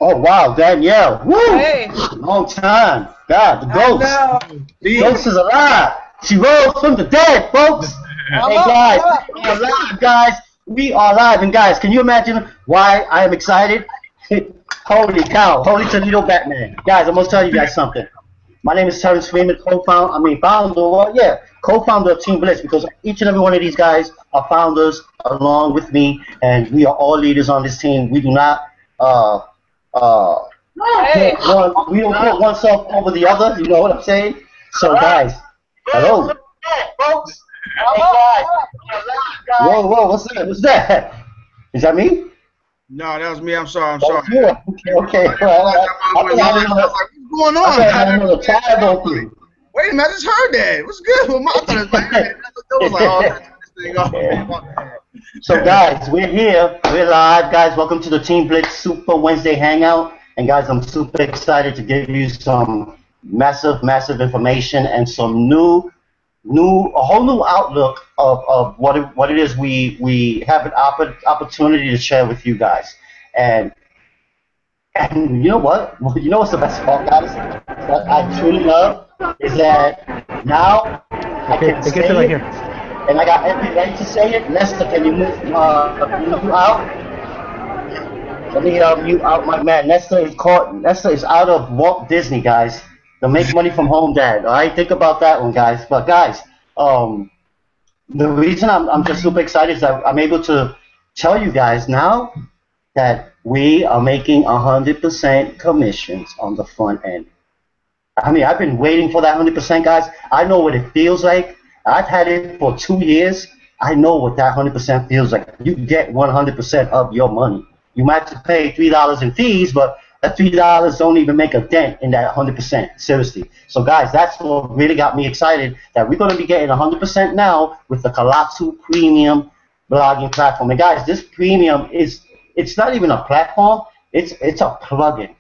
Oh wow, Danielle. Woo! Hey, Long time. God, the I ghost. know. The ghost is alive. She rose from the dead, folks. I'm Hey up. I'm guys, up. we are live, guys. We are live, and guys, can you imagine why I am excited? Holy cow! Holy Toledo Batman, guys! I'm gonna tell you guys something. My name is Terrence Freeman, founder, well, yeah, co-founder of Team Blitz, because each and every one of these guys are founders along with me, and we are all leaders on this team. We do not uh, uh, Hey, we don't put one self over the other. You know what I'm saying? So, guys, hello. Folks. I'm Hey, up. guys. I'm up. Whoa, whoa, what's that? What's that? Is that me? No, that was me. I'm sorry. I'm That sorry. was you. Okay, okay. Well, I I was thought I had like, another, what's going I on? thought I had another tab open. Wait a minute, I just heard that. What's good? Well, I thought it was like, it was like, oh, this thing off. So guys, we're here. We're live, guys. Welcome to the Team Blitz Super Wednesday Hangout. And guys, I'm super excited to give you some massive information and some a whole new outlook of what it is we have an opportunity to share with you guys. And and you know what? You know what's the best part, guys? What I truly love is that now I Okay, can it gets say it right it, here. and I got every right to say it. Nesta, can you move out? Let me mute out my man. Nesta is caught. Nesta is out of Walt Disney, guys. The make money from home dad. All right, think about that one, guys. But guys, um, the reason I'm just super excited is that I'm able to tell you guys now that we are making 100% commissions on the front end. I mean, I've been waiting for that 100%, guys. I know what it feels like. I've had it for 2 years. I know what that 100% feels like. You get 100% of your money. You might have to pay $3 in fees, but that $3 don't even make a dent in that 100%. Seriously. So, guys, that's what really got me excited that we're going to be getting 100% now with the KALATU Premium blogging platform. And, guys, this premium it's not even a platform. It's a plugin.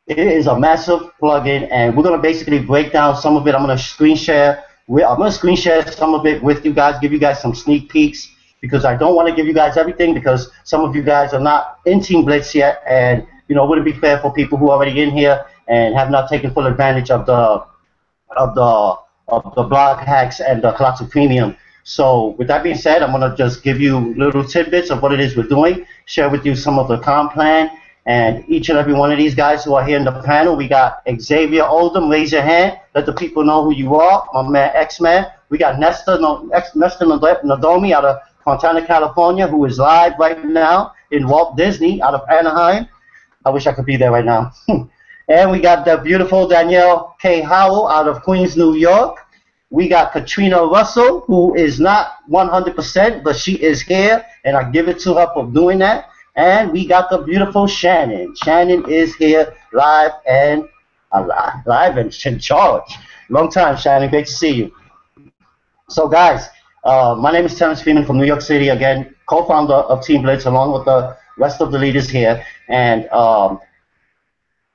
It is a massive plugin, and we're gonna basically break down some of it. I'm gonna screen share. I'm gonna screen share some of it with you guys, give you guys some sneak peeks because I don't want to give you guys everything because some of you guys are not in Team Blitz yet, and it wouldn't be fair for people who are already in here and have not taken full advantage of the of the blog hacks and the Kalatu Premium. So with that being said, I'm gonna just give you little tidbits of what it is we're doing, share with you some of the comp plan, and each and every one of these guys who are here in the panel, we got Xavier Oldham, raise your hand, let the people know who you are, my man X-Man. We got Nesta Nadomi out of Fontana, California, who is live right now in Walt Disney out of Anaheim. I wish I could be there right now. And we got the beautiful Danielle K. Howell out of Queens, New York. We got Katrina Russell, who is not 100%, but she is here, and I give it to her for doing that. And we got the beautiful Shannon. Shannon is here live and in charge. Long time, Shannon. Great to see you. So, guys, my name is Terrence Freeman from New York City, again, co-founder of Team Blitz, along with the rest of the leaders here. And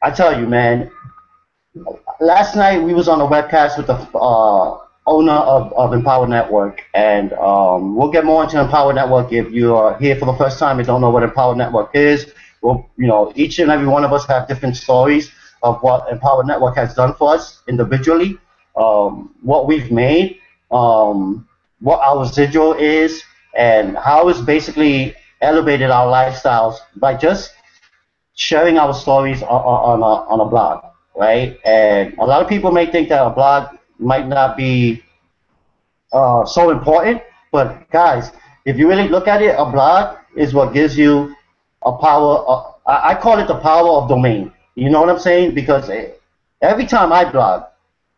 I tell you, man, last night we was on a webcast with the owner of Empower Network, and we'll get more into Empower Network if you are here for the first time and don't know what Empower Network is. Well, each and every one of us have different stories of what Empower Network has done for us individually, what we've made, what our residual is, and how it's basically elevated our lifestyles by just sharing our stories on a blog, right? And a lot of people may think that a blog might not be so important, but guys, if you really look at it, a blog is what gives you a power. I call it the power of domain. You know what I'm saying? Because every time I blog,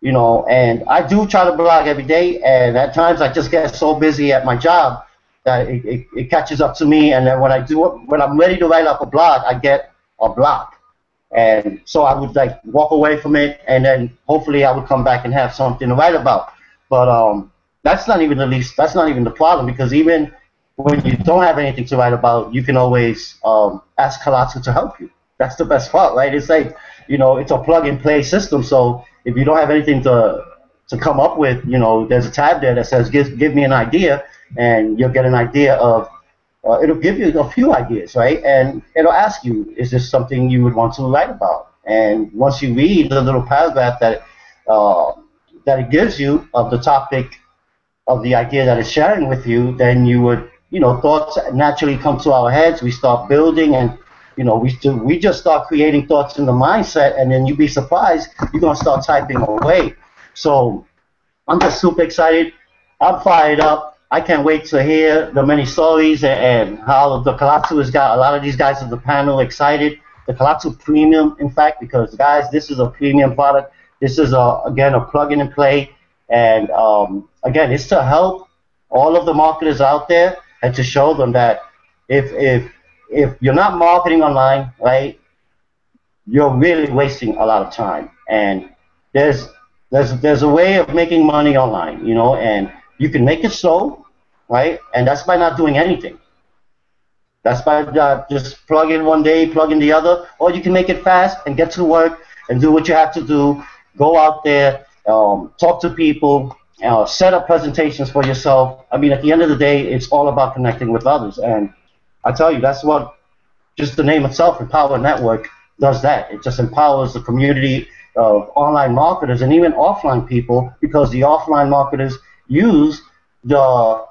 and I do try to blog every day, and at times I just get so busy at my job that it catches up to me, and then when I'm ready to write up a blog, I get a block. And so I would like walk away from it, and then hopefully I would come back and have something to write about. But that's not even the least. That's not even the problem, because even when you don't have anything to write about, you can always ask Kalatu to help you. That's the best part, right? It's like it's a plug and play system. So if you don't have anything to come up with, there's a tab there that says give me an idea, and you'll get an idea of it'll give you a few ideas, right? And it'll ask you, is this something you would want to write about? And once you read the little paragraph uh, that it gives you of the topic of the idea that it's sharing with you, then you would, thoughts naturally come to our heads. We start building, and we just start creating thoughts in the mindset, and then you'd be surprised, you're gonna start typing away. So I'm just super excited. I'm fired up. I can't wait to hear the many stories and how the Kalatu has got a lot of these guys on the panel excited. The Kalatu Premium, in fact, because guys, this is a premium product. This is again a plug-in and play, and again, it's to help all of the marketers out there and to show them that if you're not marketing online, right, you're really wasting a lot of time. And there's there's a way of making money online, and you can make it slow, right? And that's by not doing anything. That's by just plug in one day, plug in the other, or you can make it fast and get to work and do what you have to do. Go out there, talk to people, set up presentations for yourself. I mean, at the end of the day, it's all about connecting with others. And I tell you, that's what just the name itself, Empower Network, does that. It just empowers the community of online marketers and even offline people, because the offline marketers use the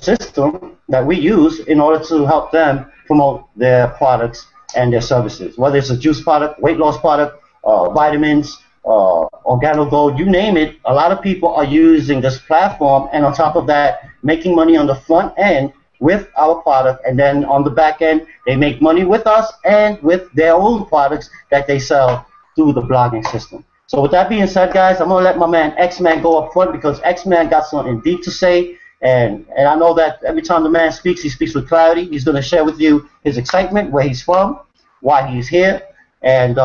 system that we use in order to help them promote their products and their services, whether it's a juice product, weight loss product, vitamins, organogold, you name it. A lot of people are using this platform, and on top of that, making money on the front end with our product, and then on the back end, they make money with us and with their own products that they sell through the blogging system. So with that being said, guys, I'm going to let my man X-Man go up front, because X-Man got something deep to say, and I know that every time the man speaks, he speaks with clarity. He's going to share with you his excitement, where he's from, why he's here, and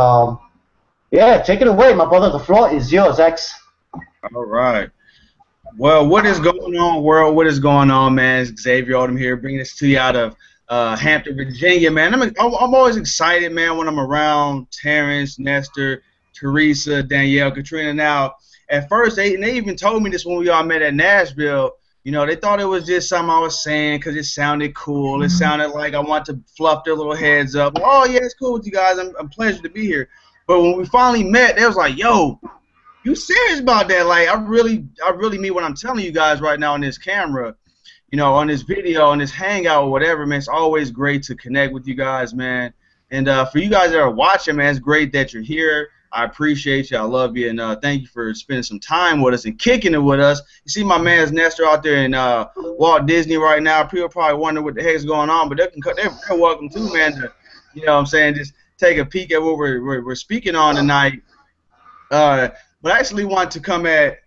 yeah, take it away, my brother. The floor is yours, X. All right. Well, what is going on, world? What is going on, man? It's Xavier Odom here, bringing this to you out of Hampton, Virginia, man. I'm always excited, man, when I'm around Terrence, Nestor, Teresa, Danielle, Katrina. Now, at first, they even told me this when we all met at Nashville. They thought it was just something I was saying because it sounded cool. It sounded like I want to fluff their little heads up. Oh, yeah, it's cool with you guys. I'm pleasure to be here. But when we finally met, they was like, yo, you serious about that? Like, I really mean what I'm telling you guys right now on this camera, on this video, on this hangout or whatever, man. It's always great to connect with you guys, man. And for you guys that are watching, man, it's great that you're here. I appreciate you. I love you. And thank you for spending some time with us and kicking it with us. You see my man's Nestor out there in Walt Disney right now. People probably wonder what the heck's going on, but they're welcome too, man, to, just take a peek at what we're speaking on tonight. But I actually want to come at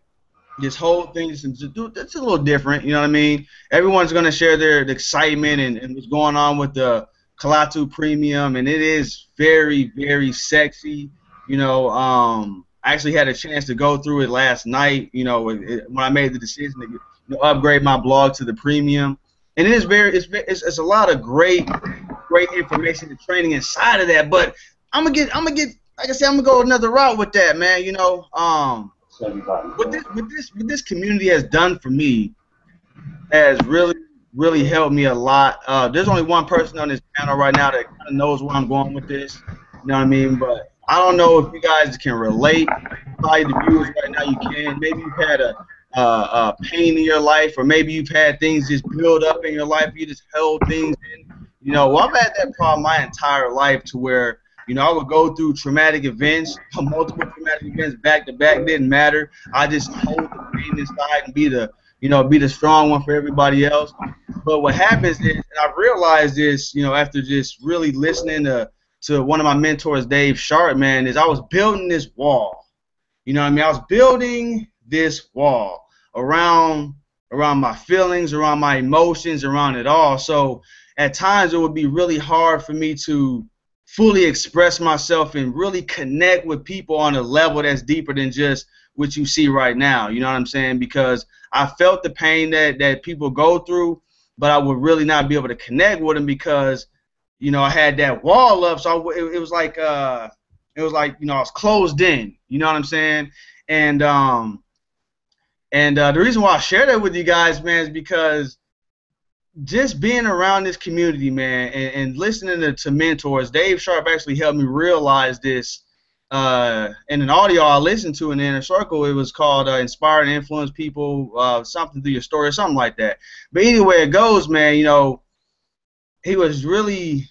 this whole thing it's a little different, you know what I mean? Everyone's going to share their excitement and what's going on with the KALATU Premium, and it is very, very sexy. I actually had a chance to go through it last night, when I made the decision to upgrade my blog to the Premium. And it is it's a lot of great information and training inside of that. But I'm gonna get like I said, I'm gonna go another route with that, man. What this community has done for me has really helped me a lot. There's only one person on this panel right now that kind of knows where I'm going with this. You know what I mean? But I don't know if you guys can relate. Probably the viewers right now, you can. Maybe you've had a pain in your life, or maybe you've had things just build up in your life. You just held things in. I've had that problem my entire life, to where I would go through traumatic events, multiple traumatic events back to back. Didn't matter. I just hold the pain inside and be the strong one for everybody else. But what happens is, and I've realized this, after just really listening to one of my mentors, Dave Sharp, man, is I was building this wall. I was building this wall around my feelings, around my emotions, around it all. So at times it would be really hard for me to fully express myself and really connect with people on a level that's deeper than just what you see right now. You know what I'm saying? Because I felt the pain that people go through, but I would really not be able to connect with them because I had that wall up. So it was like I was closed in. You know what I'm saying? And the reason why I share that with you guys, man, is because just being around this community, man, and listening to mentors, Dave Sharp actually helped me realize this. In an audio I listened to in the Inner Circle, it was called Inspire and Influence People, something through your story or something like that. But anyway, it goes, man, you know, he was really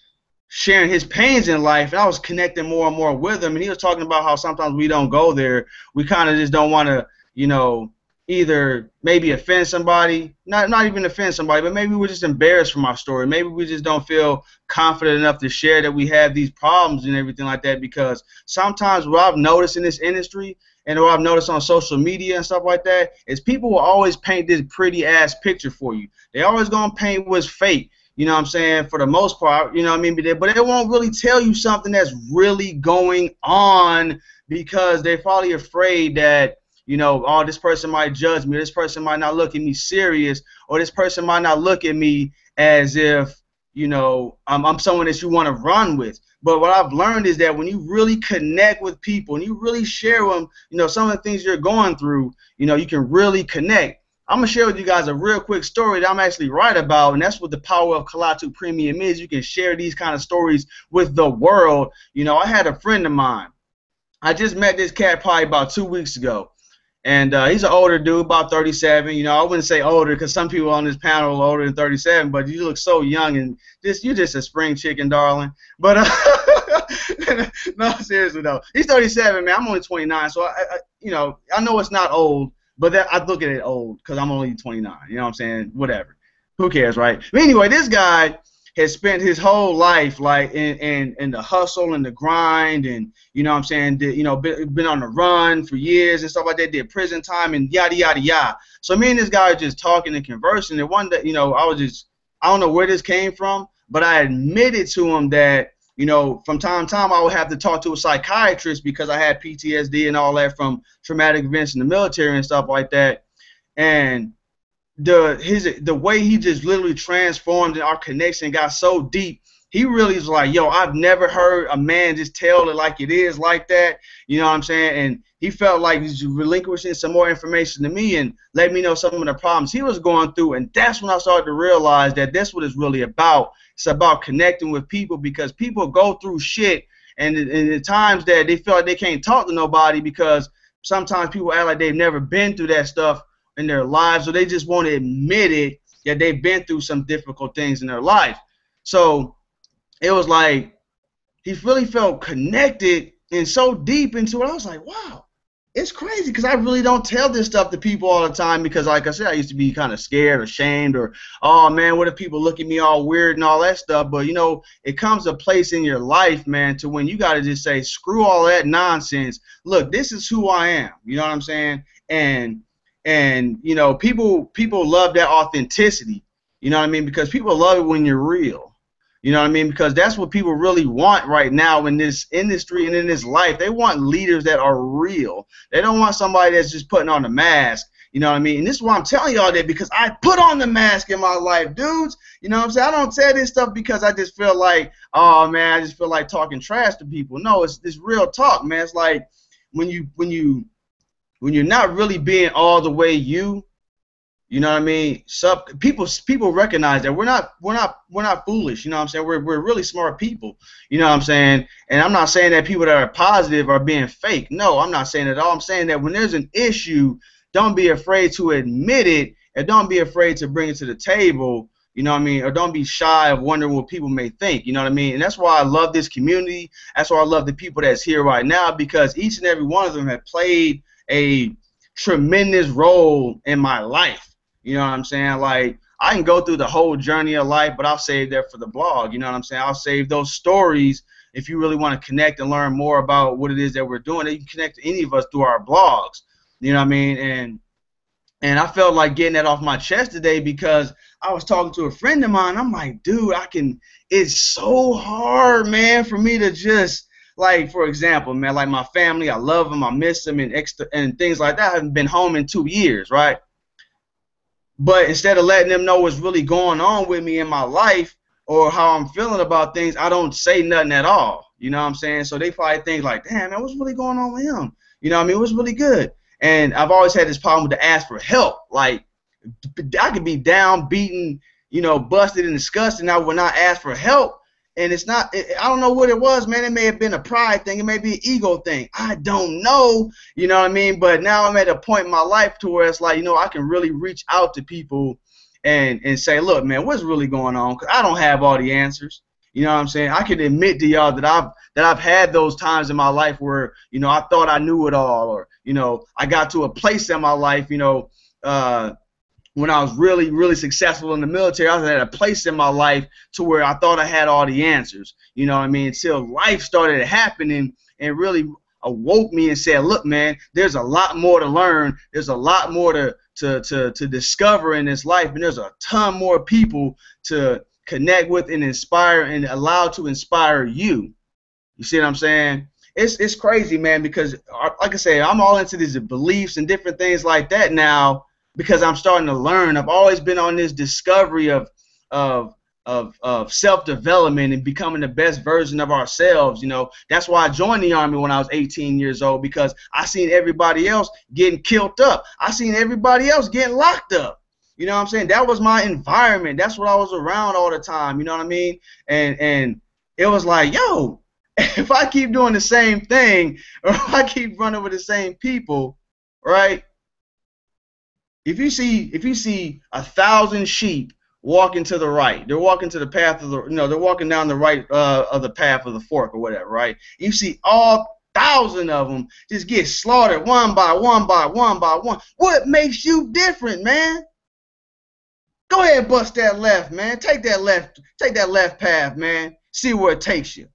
sharing his pains in life, and I was connecting more and more with him, and he was talking about how sometimes we don't go there. We kind of just don't want to, you know, either maybe offend somebody, not even offend somebody, but maybe we're just embarrassed from our story. Maybe we just don't feel confident enough to share that we have these problems and everything like that, because sometimes what I've noticed in this industry and what I've noticed on social media and stuff like that is people will always paint this pretty ass picture for you. They always gonna paint what's fake. You know what I'm saying, for the most part, you know what I mean? But it won't really tell you something that's really going on, because they're probably afraid that, you know, oh, this person might judge me, this person might not look at me serious, or this person might not look at me as if, you know, I'm someone that you want to run with. But what I've learned is that when you really connect with people and you really share with them, you know, some of the things you're going through, you know, you can really connect. I'm going to share with you guys a real quick story that I'm actually right about, and that's what the power of KALATU Premium is. You can share these kind of stories with the world. You know, I had a friend of mine. I just met this cat probably about 2 weeks ago, and he's an older dude, about 37. You know, I wouldn't say older because some people on this panel are older than 37, but you look so young, and you're just a spring chicken, darling. But no, seriously though, he's 37, man. I'm only 29, so you know, I know it's not old. But I look at it old because I'm only 29. You know what I'm saying? Whatever. Who cares, right? But anyway, this guy has spent his whole life like in the hustle and the grind, and you know what I'm saying? You know, been on the run for years and stuff like that. Did prison time and yada yada yada. So me and this guy are just talking and conversing. And one day, you know, I don't know where this came from, but I admitted to him that, you know, from time to time I would have to talk to a psychiatrist because I had PTSD and all that from traumatic events in the military and stuff like that. And the way he just literally transformed and our connection got so deep, he really was like, yo, I've never heard a man just tell it like it is like that. You know what I'm saying? And he felt like he's relinquishing some more information to me and let me know some of the problems he was going through. And that's when I started to realize that that's what it's really about. It's about connecting with people, because people go through shit, and at times that they feel like they can't talk to nobody because sometimes people act like they've never been through that stuff in their lives, or they just won't admit it that they've been through some difficult things in their life. So it was like he really felt connected and so deep into it. I was like, wow, it's crazy, because I really don't tell this stuff to people all the time because, like I said, I used to be kind of scared or ashamed, or, oh, man, what if people look at me all weird and all that stuff. But, you know, it comes a place in your life, man, to when you got to just say, screw all that nonsense. Look, this is who I am. You know what I'm saying? And you know, people love that authenticity. You know what I mean? Because people love it when you're real. You know what I mean? Because that's what people really want right now in this industry and in this life. They want leaders that are real. They don't want somebody that's just putting on a mask. You know what I mean? And this is why I'm telling y'all that, because I put on the mask in my life, dudes. You know what I'm saying? I don't say this stuff because I just feel like, oh, man, I just feel like talking trash to people. No, it's real talk, man. It's like when you're not really being all the way you know what I mean? People recognize that we're not foolish. You know what I'm saying? We're really smart people. You know what I'm saying? And I'm not saying that people that are positive are being fake. No, I'm not saying that at all. I'm saying that when there's an issue, don't be afraid to admit it, and don't be afraid to bring it to the table. You know what I mean? Or don't be shy of wondering what people may think. You know what I mean? And that's why I love this community. That's why I love the people that's here right now, because each and every one of them have played a tremendous role in my life. You know what I'm saying? Like, I can go through the whole journey of life, but I'll save that for the blog. You know what I'm saying? I'll save those stories if you really want to connect and learn more about what it is that we're doing. You can connect to any of us through our blogs. You know what I mean? And I felt like getting that off my chest today, because I was talking to a friend of mine. I'm like, dude, it's so hard, man, for me to just, like, for example, man, like my family, I love them, I miss them, and things like that. I haven't been home in 2 years, right? But instead of letting them know what's really going on with me in my life or how I'm feeling about things, I don't say nothing at all. You know what I'm saying? So they probably think like, damn, man, what's really going on with him? You know what I mean? What's really good? And I've always had this problem with to ask for help. Like, I could be down, beaten, you know, busted and disgusted. And I would not ask for help. And it's not, I don't know what it was, man. It may have been a pride thing. It may be an ego thing. I don't know, you know what I mean? But now I'm at a point in my life to where it's like, you know, I can really reach out to people and say, look, man, what's really going on? Because I don't have all the answers. You know what I'm saying? I can admit to y'all that I've had those times in my life where, you know, I thought I knew it all, or, you know, I got to a place in my life, you know, when I was really, really successful in the military. I was at a place in my life to where I thought I had all the answers, you know what I mean, until life started happening and really awoke me and said, look, man, there's a lot more to learn. There's a lot more to discover in this life, and there's a ton more people to connect with and inspire and allow to inspire you. You see what I'm saying? It's crazy, man, because like I say, I'm all into these beliefs and different things like that now because I'm starting to learn. I've always been on this discovery of self-development and becoming the best version of ourselves. You know, that's why I joined the Army when I was 18 years old, because I seen everybody else getting killed up. I seen everybody else getting locked up. You know what I'm saying? That was my environment. That's what I was around all the time. You know what I mean? And it was like, yo, if I keep doing the same thing, or if I keep running with the same people, right? If you see 1,000 sheep walking to the right, they're walking to the path of the, you know, they're walking down the right of the path of the fork or whatever, right? You see all 1,000 of them just get slaughtered one by one by one by one. What makes you different, man? Go ahead and bust that left, man. Take that left path, man. See where it takes you.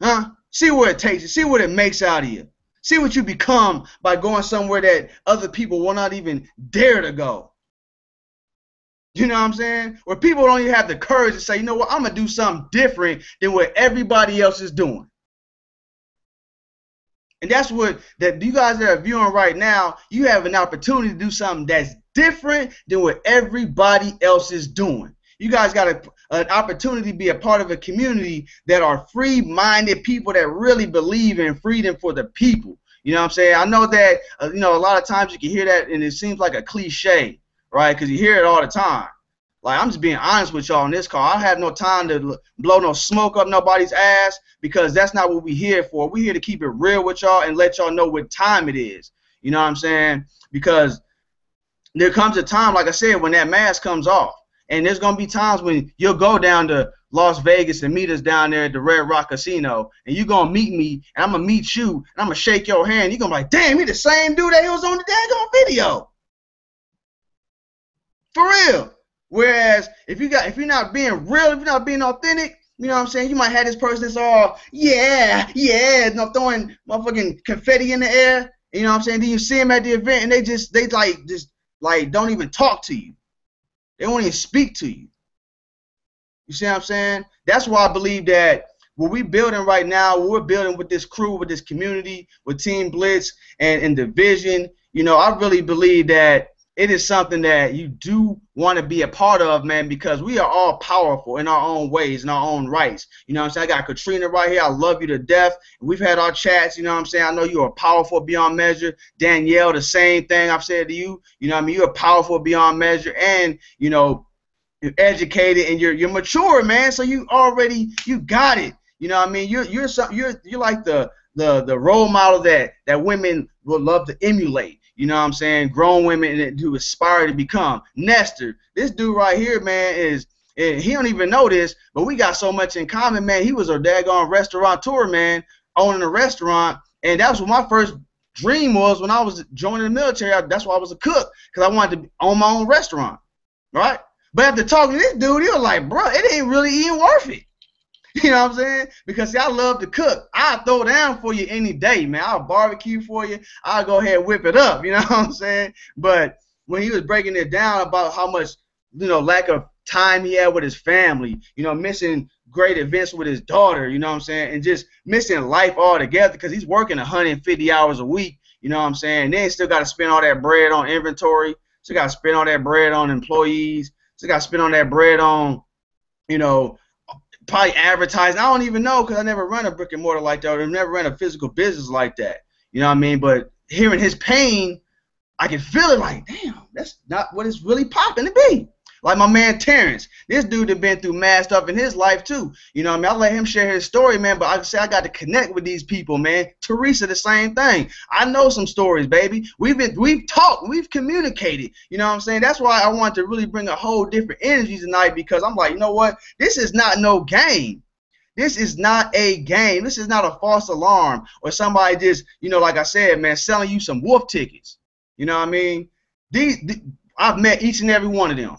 Huh? See where it takes you. See what it makes out of you. See what you become by going somewhere that other people will not even dare to go. You know what I'm saying? Where people don't even have the courage to say, you know what, I'm going to do something different than what everybody else is doing. And that's what, that you guys that are viewing right now, you have an opportunity to do something that's different than what everybody else is doing. You guys got an opportunity to be a part of a community that are free-minded people that really believe in freedom for the people. You know what I'm saying? I know that, you know, a lot of times you can hear that and it seems like a cliche, right? Because you hear it all the time. Like, I'm just being honest with y'all on this call. I have no time to blow no smoke up nobody's ass, because that's not what we're here for. We're here to keep it real with y'all and let y'all know what time it is. You know what I'm saying? Because there comes a time, like I said, when that mask comes off. And there's going to be times when you'll go down to Las Vegas and meet us down there at the Red Rock Casino, and you're going to meet me, and I'm going to meet you, and I'm going to shake your hand. You're going to be like, damn, he the same dude that was on the daggone video. For real. Whereas if you're not being real, if you're not being authentic, you know what I'm saying, you might have this person that's all, yeah, you know, throwing motherfucking confetti in the air. You know what I'm saying? Then you see them at the event, and they just don't even talk to you. They won't even speak to you. You see what I'm saying? That's why I believe that what we're building right now, what we're building with this crew, with this community, with Team Blitz and the vision, you know, I really believe that it is something that you do want to be a part of, man, because we are all powerful in our own ways, in our own rights. You know what I'm saying? I got Katrina right here. I love you to death. We've had our chats, you know what I'm saying? I know you are powerful beyond measure. Danielle, the same thing I've said to you. You know what I mean? You're powerful beyond measure, and, you know, you're educated and you're mature, man. So you got it. You know what I mean? You're like the role model that women would love to emulate. You know what I'm saying? Grown women who aspire to become. Nestor, this dude right here, man, he don't even know this, but we got so much in common, man. He was a daggone restaurateur, man, owning a restaurant, and that was what my first dream was when I was joining the military. That's why I was a cook, because I wanted to own my own restaurant, right? But after talking to this dude, he was like, bro, it ain't really even worth it. You know what I'm saying? Because, see, I love to cook. I'll throw down for you any day, man. I'll barbecue for you. I'll go ahead and whip it up. You know what I'm saying? But when he was breaking it down about how much, you know, lack of time he had with his family, you know, missing great events with his daughter, you know what I'm saying, and just missing life altogether because he's working 150 hours a week, you know what I'm saying? And then still got to spend all that bread on inventory. Still got to spend all that bread on employees. Still got to spend all that bread on, you know, probably advertising. I don't even know, because I never run a brick and mortar like that, or never ran a physical business like that. You know what I mean? But hearing his pain, I can feel it like, damn, that's not what it's really popping to be. Like my man Terrence. This dude had been through mad stuff in his life too. You know what I mean? I let him share his story, man, but I say I got to connect with these people, man. Teresa, the same thing. I know some stories, baby. We've talked, we've communicated. You know what I'm saying? That's why I want to really bring a whole different energy tonight, because I'm like, you know what? This is not no game. This is not a game. This is not a false alarm or somebody just, you know, like I said, man, selling you some wolf tickets. You know what I mean? I've met each and every one of them.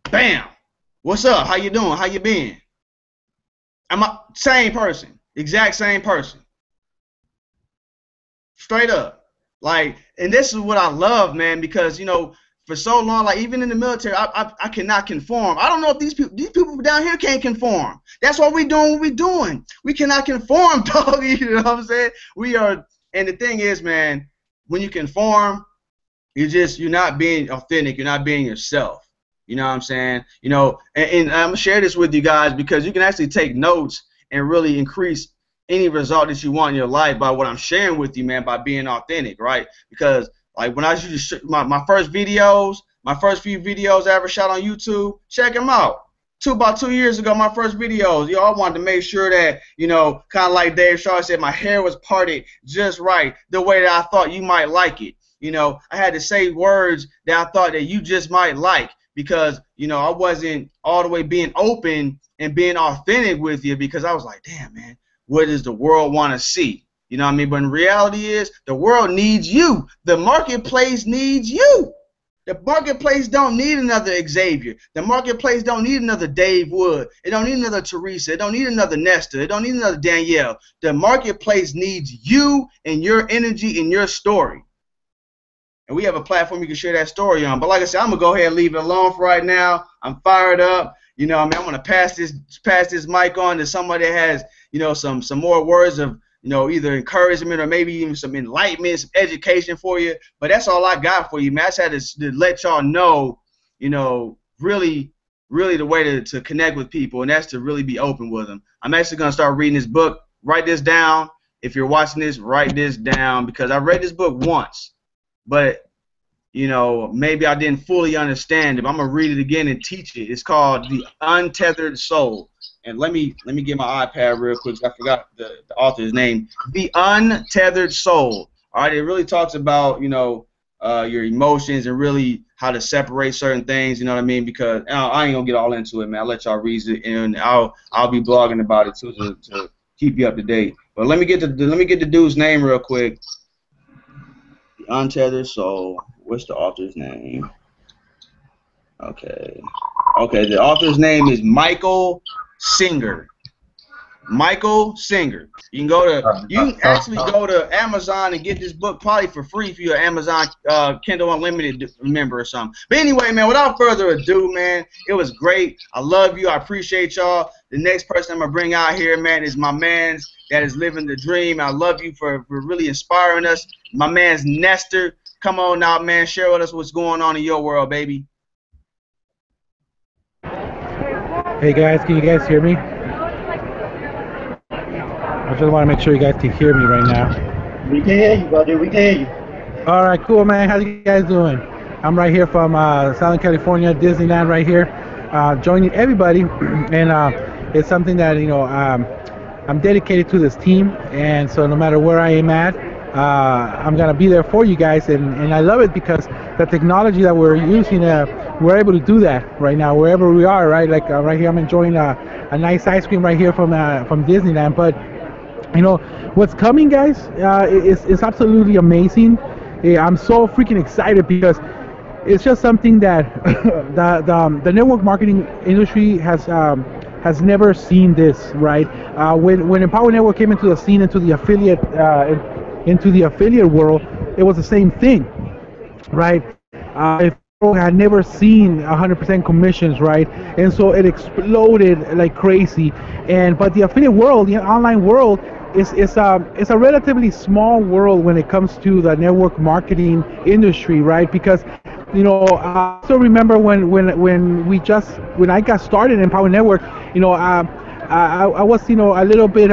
Bam. What's up? How you doing? How you been? Same person. Exact same person. Straight up. Like, and this is what I love, man, because, you know, for so long, like even in the military, I cannot conform. I don't know if these people down here can't conform. That's why we doing what we doing. We cannot conform, dog. You know what I'm saying? We are, and the thing is, man, when you conform, you're not being authentic. You're not being yourself. You know what I'm saying? You know, and I'm gonna share this with you guys because you can actually take notes and really increase any result that you want in your life by what I'm sharing with you, man, by being authentic, right? Because like when I used to my first few videos I ever shot on YouTube, check them out. About 2 years ago, my first videos, yo, I wanted to make sure that, you know, kind of like Dave Shaw said, my hair was parted just right, the way that I thought you might like it. You know, I had to say words that I thought that you just might like because, you know, I wasn't all the way being open and being authentic with you because I was like, damn, man, what does the world want to see? You know what I mean? But in reality is the world needs you. The marketplace needs you. The marketplace don't need another Xavier. The marketplace don't need another Dave Wood. It don't need another Teresa. It don't need another Nestor. It don't need another Danielle. The marketplace needs you and your energy and your story. And we have a platform you can share that story on. But like I said, I'm going to go ahead and leave it alone for right now. I'm fired up. You know what I mean? I'm going to pass this mic on to somebody that has, you know, some more words of, you know, either encouragement or maybe even some enlightenment, some education for you. But that's all I got for you, man. I just had to let y'all know, you know, really the way to connect with people, and that's to really be open with them. I'm actually going to start reading this book. Write this down. If you're watching this, write this down because I read this book once, but, you know, maybe I didn't fully understand it. But I'm going to read it again and teach it. It's called The Untethered Soul. And let me get my iPad real quick. I forgot the author's name. The Untethered Soul. All right, it really talks about, you know, your emotions and really how to separate certain things. You know what I mean? Because I ain't gonna get all into it, man. I'll let y'all read it, and I'll be blogging about it too to keep you up to date. But let me get the dude's name real quick. The Untethered Soul. What's the author's name? Okay. The author's name is Michael Singer. Michael Singer. You can actually go to Amazon and get this book probably for free if you're an Amazon Kindle Unlimited member or something. But anyway, man, without further ado, man, it was great. I love you. I appreciate y'all. The next person I'm gonna bring out here, man, is my man's that is living the dream. I love you for really inspiring us. My man's Nestor. Come on out, man. Share with us what's going on in your world, baby. Hey guys, can you guys hear me? I just want to make sure you guys can hear me right now. We can hear you, brother. We can hear you. All right, cool, man. How you guys doing? I'm right here from Southern California, Disneyland, right here, joining everybody, and it's something that, you know, I'm dedicated to this team, and so no matter where I am at, I'm gonna be there for you guys, and I love it because the technology that we're using, we're able to do that right now wherever we are, right? Like right here, I'm enjoying a nice ice cream right here from Disneyland. But you know what's coming, guys, is absolutely amazing. I'm so freaking excited because it's just something that the network marketing industry has never seen this, right? When Empower Network came into the scene, into the affiliate world, it was the same thing, right? If had never seen 100% commissions, right? And so it exploded like crazy. But the affiliate world, the online world, is a relatively small world when it comes to the network marketing industry, right? Because, you know, I still remember when I got started in Empower Network, you know, I was, you know, a little bit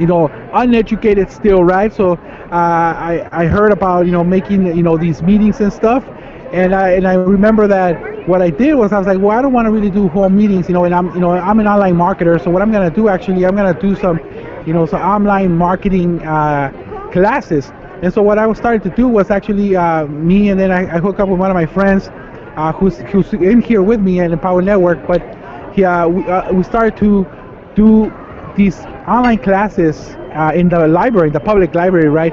you know, uneducated still, right? So I heard about, you know, making, you know, these meetings and stuff, And I remember that what I did was I was like, well, I don't want to really do home meetings, and I'm an online marketer, so what I'm gonna do actually, I'm gonna do some, some online marketing classes. And so what I was starting to do was actually me, and then I hook up with one of my friends who's in here with me at Empower Network, but we started to do these online classes in the library, the public library, right?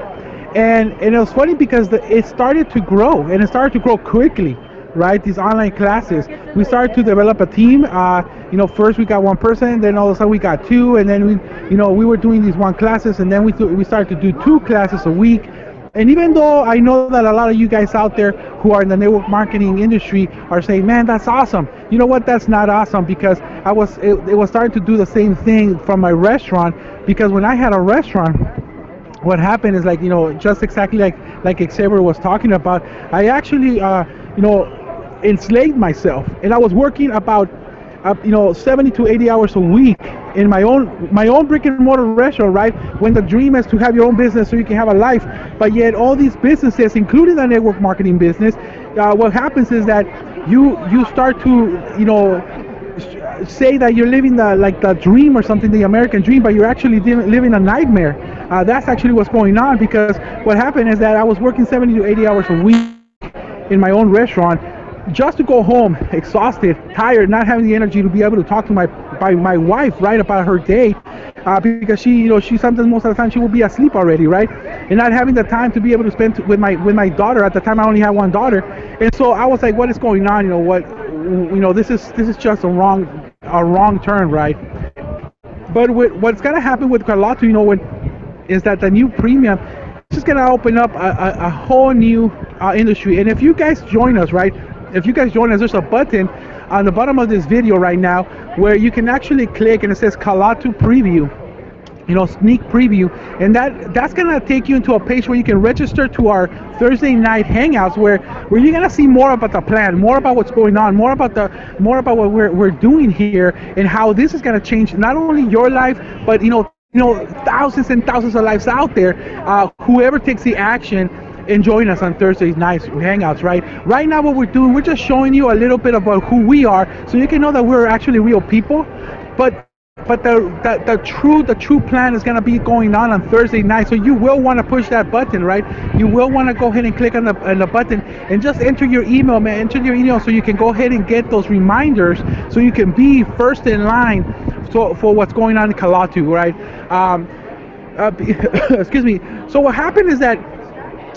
And it was funny because it started to grow, and it started to grow quickly, right? These online classes, we started to develop a team. First we got one person, then all of a sudden we got two, and then we were doing these one classes, and then we started to do two classes a week. And even though I know that a lot of you guys out there who are in the network marketing industry are saying, man, that's awesome. You know what? That's not awesome, because it was starting to do the same thing from my restaurant. Because when I had a restaurant, what happened is, like, just exactly like Xavier was talking about, I actually enslaved myself, and I was working about 70 to 80 hours a week in my own brick and mortar restaurant, right? When the dream is to have your own business so you can have a life, but yet all these businesses, including the network marketing business, what happens is that you start to say that you're living the dream or something, the American dream, but you're actually living a nightmare. That's actually what's going on, because what happened is that I was working 70 to 80 hours a week in my own restaurant, just to go home exhausted, tired, not having the energy to be able to talk to my wife, right, about her day, because she sometimes, most of the time, she will be asleep already, right, and not having the time to be able to spend with my daughter. At the time, I only had one daughter, and so I was like, what is going on? This is just a wrong turn, right? But what's gonna happen with KALATU, is that the new premium is just gonna open up a whole new industry. And if you guys join us, right? If you guys join us, there's a button on the bottom of this video right now where you can actually click, and it says KALATU Preview, sneak preview, and that's gonna take you into a page where you can register to our Thursday night hangouts, where you're gonna see more about the plan, more about what's going on, more about what we're doing here, and how this is gonna change not only your life, but thousands and thousands of lives out there. Whoever takes the action and join us on Thursday nights hangouts, right? Right now, what we're doing, we're just showing you a little bit about who we are, so you can know that we're actually real people. But the true plan is gonna be going on Thursday night. So you will want to push that button, right? You will want to go ahead and click on the button and just enter your email, man. Enter your email so you can go ahead and get those reminders, so you can be first in line for what's going on in KALATU, right? Excuse me. So what happened is that,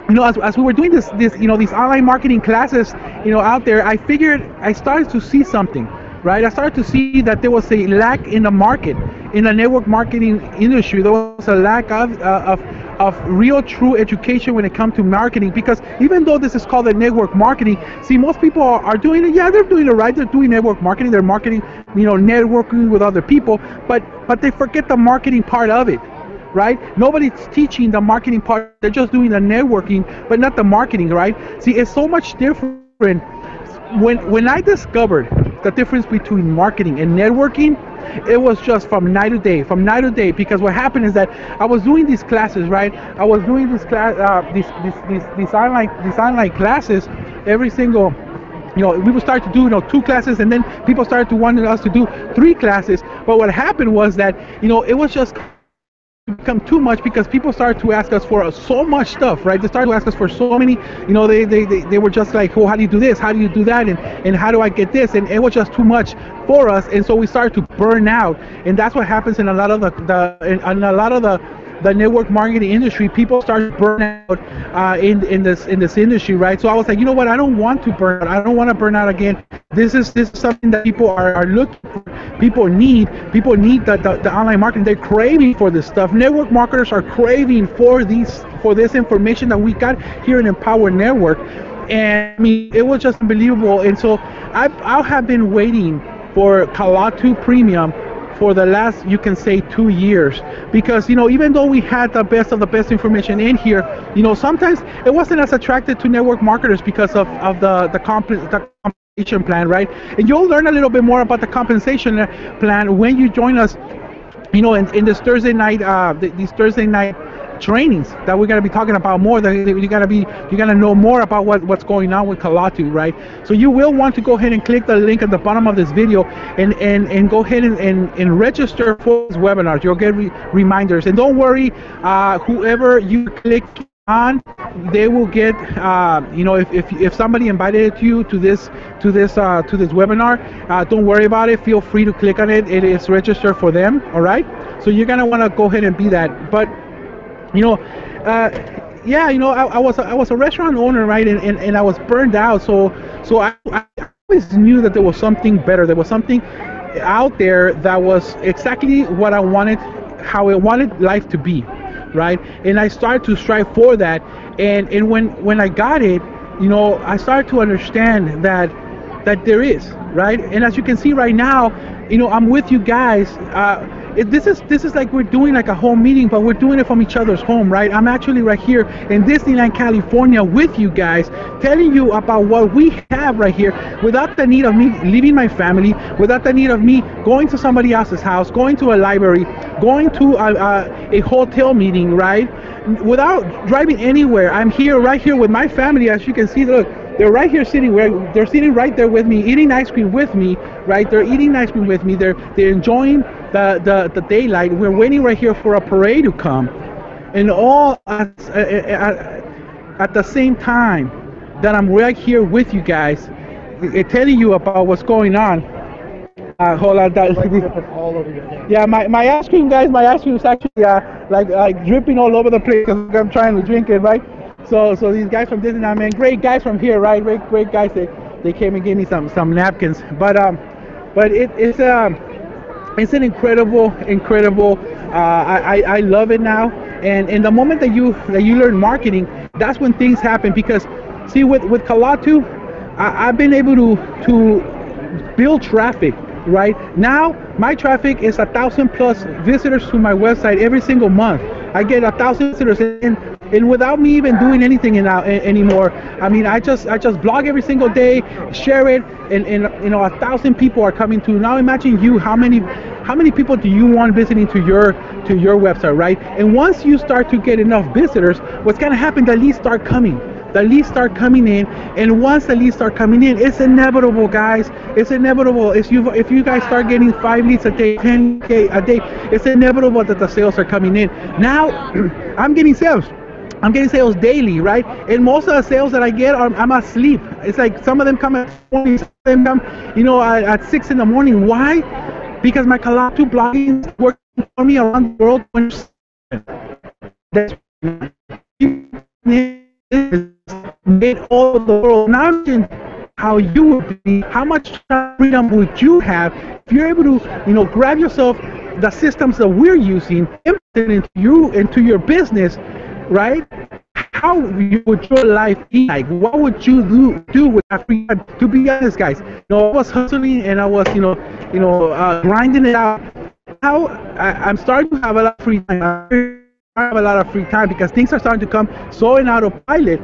as we were doing these online marketing classes, out there, I started to see something, right? I started to see that there was a lack in the market, in the network marketing industry. There was a lack of real, true education when it comes to marketing, because even though this is called the network marketing, see, most people are doing it. Yeah, they're doing it right. They're doing network marketing. They're marketing, networking with other people, but they forget the marketing part of it. Right? Nobody's teaching the marketing part. They're just doing the networking, but not the marketing, right? See, it's so much different. When I discovered the difference between marketing and networking, it was just from night to day. Because what happened is that I was doing these classes, right? I was doing these online classes every single. We would start to do 2 classes, and then people started to want us to do 3 classes. But what happened was that it was just become too much, because people started to ask us for so much stuff, right? They started to ask us for so many, they were just like, oh, how do you do this? How do you do that? And how do I get this? And it was just too much for us, and so we started to burn out. And that's what happens in a lot of the network marketing industry. People start to burn out in this industry, right? So I was like, you know what? I don't want to burn out. I don't want to burn out again. This is something that people are looking for. People need the online marketing. They're craving for this stuff. Network marketers are craving for this information that we got here in Empower Network. And I mean, it was just unbelievable. And so I have been waiting for KALATU Premium for the last, you can say, 2 years, because even though we had the best of the best information in here, sometimes it wasn't as attractive to network marketers because of the compensation plan, right? And you'll learn a little bit more about the compensation plan when you join us, in this Thursday night, trainings that we're gonna be talking about more. That you're gonna know more about what's going on with KALATU, right? So you will want to go ahead and click the link at the bottom of this video and go ahead and register for these webinars. You'll get reminders, and don't worry, whoever you click on, they will get if somebody invited you to this webinar, don't worry about it. Feel free to click on it. It is registered for them. All right, so you're gonna want to go ahead and be that. But I was a restaurant owner, right, and I was burned out, so I always knew that there was something better. There was something out there that was exactly what I wanted, how I wanted life to be, right? And I started to strive for that, and when I got it, I started to understand that there is, right? And as you can see right now, I'm with you guys. This is like we're doing like a home meeting, but we're doing it from each other's home, right? I'm actually right here in Disneyland, California with you guys, telling you about what we have right here without the need of me leaving my family, without the need of me going to somebody else's house, going to a library, going to a hotel meeting, right? Without driving anywhere. I'm here, right here with my family. As you can see, look, they're right here sitting they're sitting right there with me, eating ice cream with me, right? They're eating ice cream with me. They're enjoying the daylight. We're waiting right here for a parade to come, and all at the same time that I'm right here with you guys, telling you about what's going on. Hold on, yeah, my ice cream, guys. My ice cream is actually like dripping all over the place because I'm trying to drink it, right? So these guys from Disneyland, man, great guys from here, right? Great guys. They came and gave me some napkins, but it's an incredible. I love it now, and the moment that you learn marketing, that's when things happen. Because see, with KALATU, I've been able to build traffic. Right now, my traffic is 1,000+ visitors to my website every single month. I get 1,000 visitors, and without me even doing anything anymore. I mean, I just blog every single day, share it, and 1,000 people are coming to. Now imagine you, how many people do you want visiting to your website, right? And once you start to get enough visitors, what's gonna happen? The leads start coming. The leads start coming in, and once the leads start coming in, it's inevitable, guys. It's inevitable. If you guys start getting 5 leads a day, 10 a day, it's inevitable that the sales are coming in. Now, I'm getting sales. I'm getting sales daily, right? And most of the sales that I get, I'm asleep. It's like some of them come at 20, some of them come, at 6 in the morning. Why? Because my KALATU blogging is working for me around the world. That's made all over the world. Now imagine how you would be, how much freedom would you have if you're able to, grab yourself the systems that we're using, implement it into your business, right? How would your life be like? What would you do with that free time? To be honest, guys, I was hustling and I was, grinding it out. Now I'm starting to have a lot of free time. I have a lot of free time because things are starting to come so in autopilot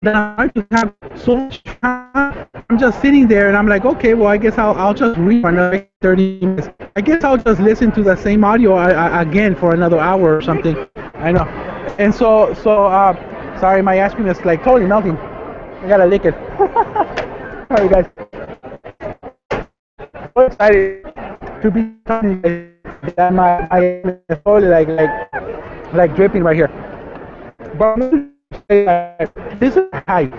that I'm starting to have so much time. I'm just sitting there and I'm like, okay, well, I guess I'll just read for another 30 minutes. I guess I'll just listen to the same audio again for another hour or something. I know. And so sorry, my ice cream is like totally melting. I gotta lick it. Sorry, guys. So excited to be talking to you guys. And my is totally like dripping right here. But this is hype.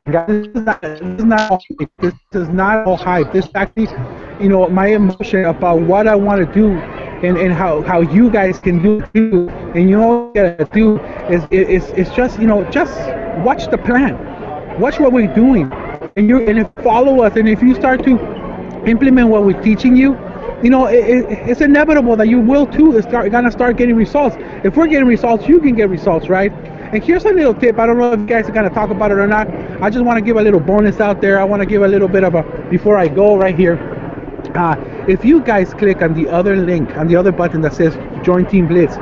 Guys, this is not all hype. This is actually, my emotion about what I want to do and how you guys can do it too. And what you gotta do is just watch the plan. Watch what we're doing. And follow us. And if you start to implement what we're teaching you, it's inevitable that you will too gonna start getting results. If we're getting results, you can get results, right? And here's a little tip. I don't know if you guys are gonna talk about it or not. I just want to give a little bonus out there. I want to give a little bit of before I go right here. If you guys click on the other link, on the other button that says Join Team Blitz,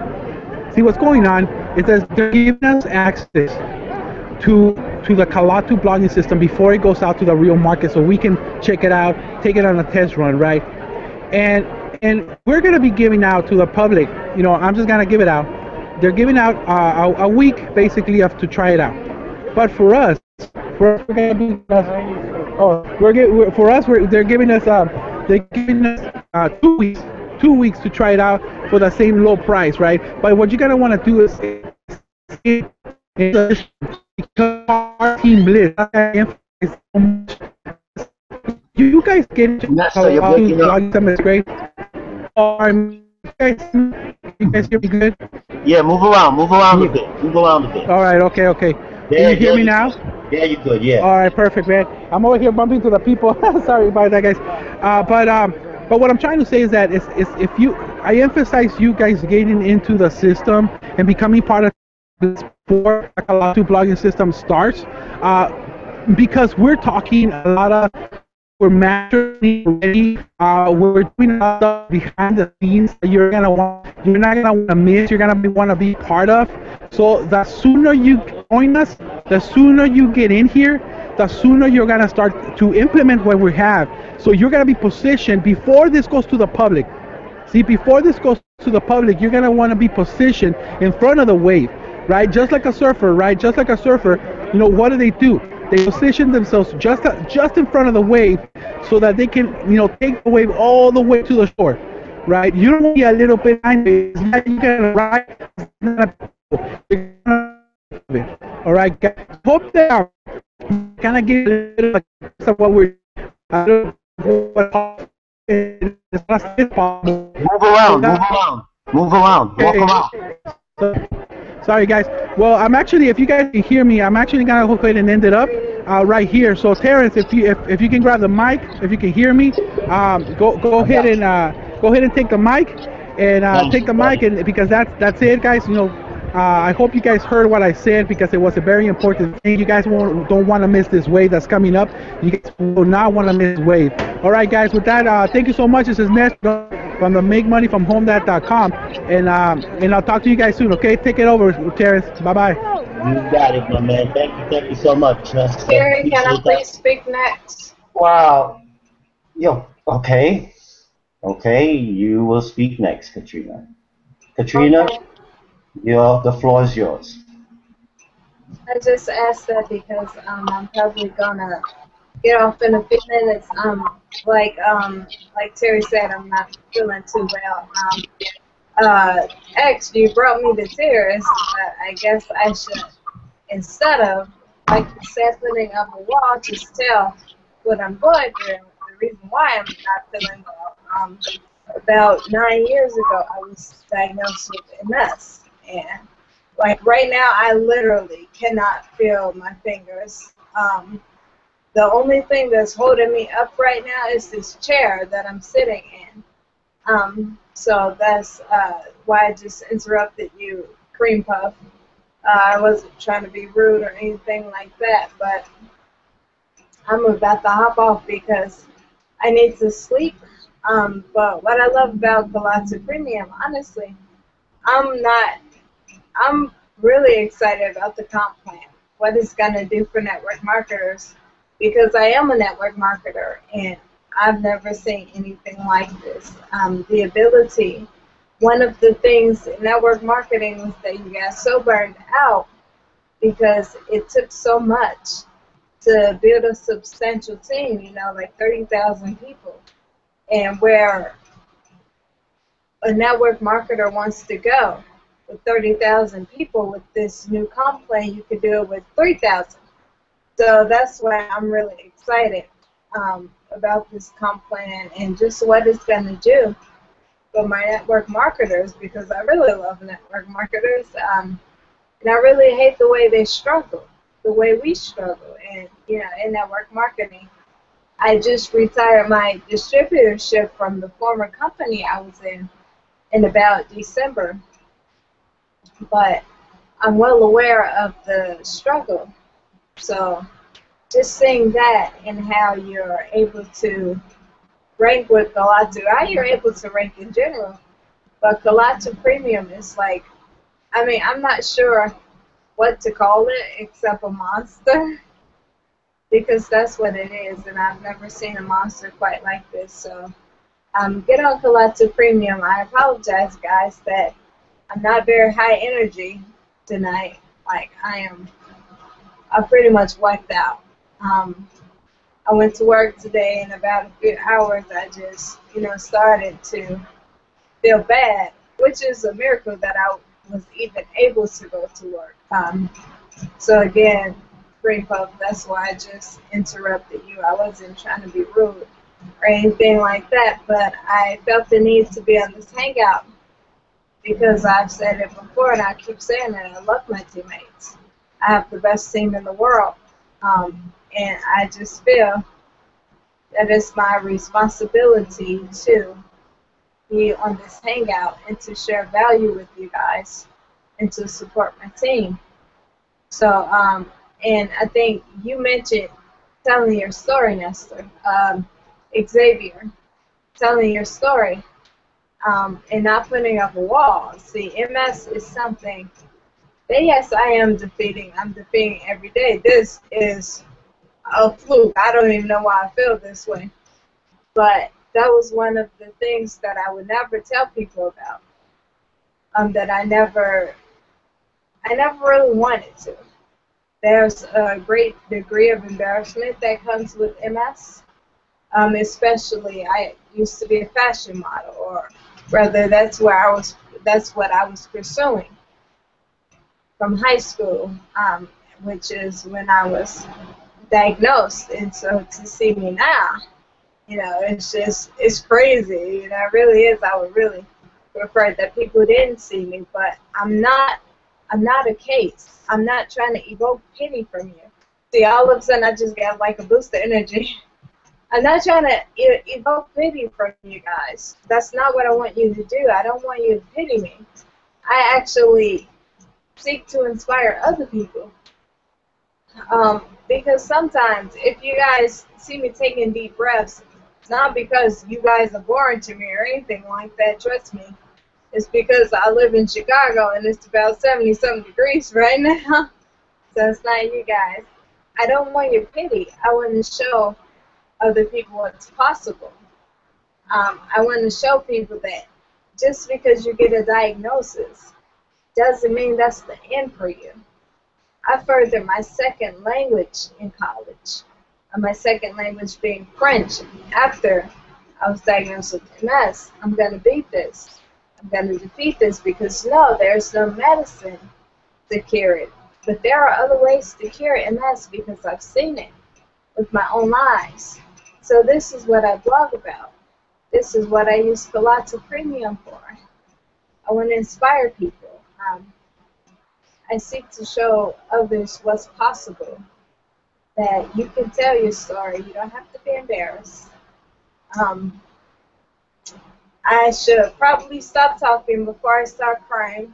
see what's going on is that they're giving us access to the KALATU blogging system before it goes out to the real market, so we can check it out, take it on a test run, right? And we're gonna be giving out to the public. I'm just gonna give it out. they're giving out a week basically of to try it out. But for us, we're gonna be for us they're giving us 2 weeks, 2 weeks to try it out for the same low price, right? But what you're gonna want to do is because our Team Blitz, you guys get into Nesta, you're breaking up. some is great. You guys hear me good? Yeah, move around a bit. Move around a bit. All right, okay, okay. Can you hear me now? Yeah, you could. Yeah. All right, perfect, man. I'm over here bumping to the people. Sorry about that, guys. But what I'm trying to say is that I emphasize you guys getting into the system and becoming part of this before the KALATU blogging system starts, because we're talking a lot of. We're maturely ready. We're doing a lot of stuff behind the scenes that you're not gonna want to miss. You're gonna want to be part of. So the sooner you join us, the sooner you get in here, the sooner you're gonna start to implement what we have. So you're gonna be positioned before this goes to the public. See, before this goes to the public, you're gonna want to be positioned in front of the wave, right? Just like a surfer, right? Just like a surfer. You know, what do? They position themselves just in front of the wave so that they can, take the wave all the way to the shore, right? You don't want to be a little bit behind it. You can ride. All right, guys. Hope that kind of give a little of what we're. Move around. Walk around. Sorry, guys. Well, if you guys can hear me, I'm actually gonna go ahead and end it up right here. So, Terrence, if you can grab the mic, if you can hear me, go ahead and take the mic and because that's it, guys. I hope you guys heard what I said because it was a very important thing. You guys don't want to miss this wave that's coming up. You guys will not want to miss this wave. All right, guys. With that, thank you so much. This is Ness from the MakeMoneyFromHomeThat.com, and I'll talk to you guys soon. Okay, take it over, Terrence. Bye bye. You got it, my man. Thank you so much. Terry, can I please speak next? Wow. Okay, you will speak next, Katrina. Katrina, Okay. the floor is yours. I just asked that because I'm probably gonna get off in a few minutes. Like Terry said, I'm not feeling too well. Actually, you brought me to tears. I guess I should, instead of, like you said, putting up a wall, just tell what I'm going through. The reason why I'm not feeling well. About 9 years ago, I was diagnosed with MS, and like right now, I literally cannot feel my fingers. The only thing that's holding me up right now is this chair that I'm sitting in. So that's why I just interrupted you, Cream Puff. I wasn't trying to be rude or anything like that, but I'm about to hop off because I need to sleep. But what I love about KALATU Premium, honestly, I'm really excited about the comp plan, what it's going to do for network marketers, because I am a network marketer, and I've never seen anything like this. The ability, one of the things in network marketing was that you got so burned out because it took so much to build a substantial team, like 30,000 people. And where a network marketer wants to go with 30,000 people with this new comp plan, you could do it with 3,000. So that's why I'm really excited about this comp plan and just what it's going to do for my network marketers, because I really love network marketers. And I really hate the way they struggle, the way we struggle. And, in network marketing, I just retired my distributorship from the former company I was in about December. But I'm well aware of the struggle. So just seeing that and how you're able to rank with KALATU, how you're able to rank in general, but KALATU Premium is like, I'm not sure what to call it except a monster, because that's what it is, and I've never seen a monster quite like this. So get on KALATU Premium. I apologize, guys, that I'm not very high energy tonight. Like I'm pretty much wiped out. I went to work today, and about a few hours, I just, started to feel bad, which is a miracle that I was even able to go to work. So again, Green Puff, that's why I just interrupted you. I wasn't trying to be rude or anything like that, but I felt the need to be on this hangout because I've said it before, and I keep saying it. I love my teammates. I have the best team in the world, and I just feel that it's my responsibility to be on this hangout and to share value with you guys and to support my team. So, and I think you mentioned telling your story, Nestor. Xavier, telling your story and not putting up a wall. See, MS is something that, yes, I am defeating. I'm defeating every day. This is a fluke. I don't even know why I feel this way. But that was one of the things that I would never tell people about, that I never really wanted to. There's a great degree of embarrassment that comes with MS, especially I used to be a fashion model, or rather that's what I was pursuing from high school, which is when I was diagnosed. And so to see me now, it's crazy. It really is. I would really prefer that people didn't see me, but I'm not a case. I'm not trying to evoke pity from you. See, all of a sudden I just got like a boost of energy. I'm not trying to evoke pity from you guys. That's not what I want you to do. I don't want you to pity me. I actually seek to inspire other people. Because sometimes if you guys see me taking deep breaths, it's not because you guys are boring to me or anything like that, trust me. It's because I live in Chicago and it's about 70-something degrees right now. So it's not you guys. I don't want your pity. I want to show other people what's possible. I want to show people that just because you get a diagnosis doesn't mean that's the end for you. I furthered my second language in college, my second language being French. After I was diagnosed with MS, I'm going to beat this. I'm going to defeat this because, no, there's no medicine to cure it. But there are other ways to cure MS because I've seen it with my own eyes. So this is what I blog about. This is what I use KALATU Premium for. I want to inspire people. I seek to show others what's possible, that you can tell your story. You don't have to be embarrassed. I should probably stop talking before I start crying.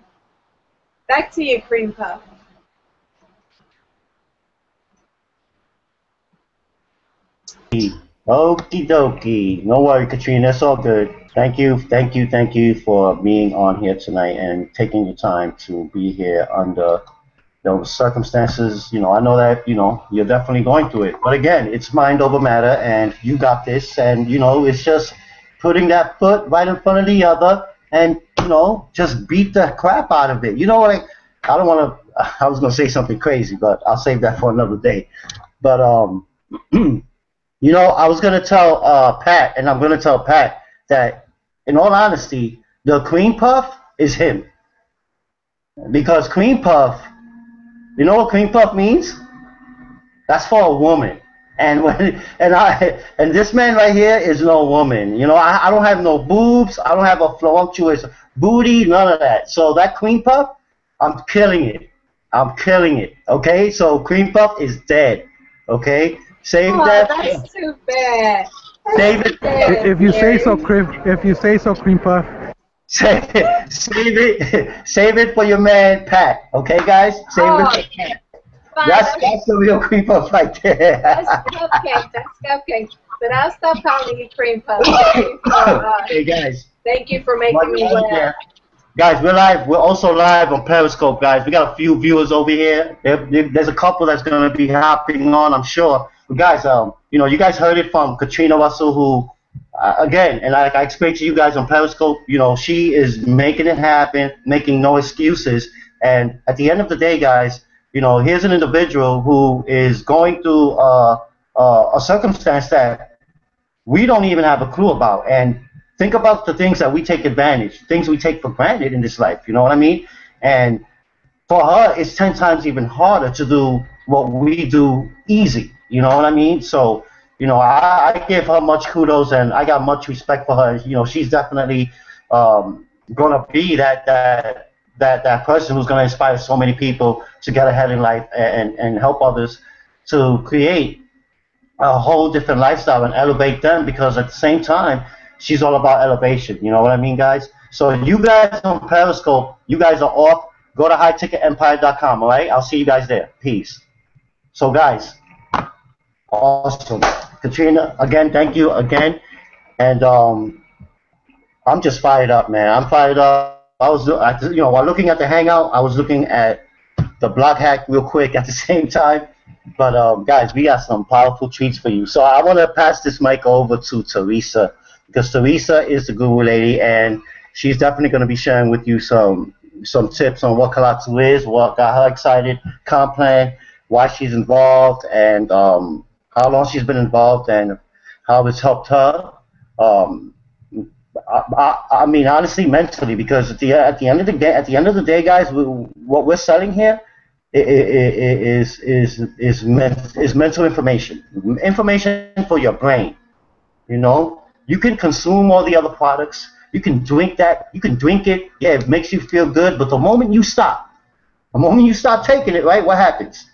Back to you, Cream Puff. Okie dokie. No worry, Katrina. That's all good. Thank you for being on here tonight and taking your time to be here under those circumstances. I know that, you're definitely going through it. But again, it's mind over matter, and you got this. And, it's just putting that foot right in front of the other and, just beat the crap out of it. You know what? I don't want to, I was going to say something crazy, but I'll save that for another day. But, I was going to tell Pat, and I'm going to tell Pat that, in all honesty, the Cream Puff is him. Because Cream Puff, you know what Cream Puff means? That's for a woman. And this man right here is no woman. I don't have no boobs. I don't have a voluptuous booty, none of that. So that Cream Puff, I'm killing it. I'm killing it. Okay? So Cream Puff is dead. Okay? Save that. That's too bad. Save it. If you say so, Cream Puff. Save it for your man Pat. Okay, guys? Save it for Pat. That's the real Cream Puff right there. That's cupcake. But I'll stop calling you Cream Puff. Hey guys. Thank you for making me laugh. Guys, we're live. We're also live on Periscope, guys. We got a few viewers over here. There's a couple that's gonna be hopping on, I'm sure. But guys, you guys heard it from Katrina Russell, who again, and like I explained to you guys on Periscope, you know, she is making it happen, making no excuses. And at the end of the day, guys, you know, here's an individual who is going through a circumstance that we don't even have a clue about. And think about the things that we take advantage, things we take for granted in this life. You know what I mean? And for her, it's 10 times even harder to do what we do easy. You know what I mean? So, you know, I give her much kudos, and I got much respect for her. You know, she's definitely gonna be that person who's gonna inspire so many people to get ahead in life and help others to create a whole different lifestyle and elevate them, because at the same time, she's all about elevation. You know what I mean, guys? So you guys on Periscope, you guys are off. Go to highticketempire.com, all right? I'll see you guys there. Peace. So, guys, awesome. Katrina, again, thank you again. And I'm just fired up, man. I'm fired up. You know, while looking at the Hangout, I was looking at the blog hack real quick at the same time. But, guys, we got some powerful treats for you. So I want to pass this mic over to Teresa, because Teresa is the guru lady, and she's definitely going to be sharing with you some tips on what KALATU is, what got her excited, comp plan, why she's involved, and how long she's been involved, and how it's helped her. I mean, honestly, mentally, because at the end of the day, guys, what we're selling here is mental information for your brain. You know, you can consume all the other products. You can drink that. You can drink it. Yeah, it makes you feel good. But the moment you stop taking it, right, what happens?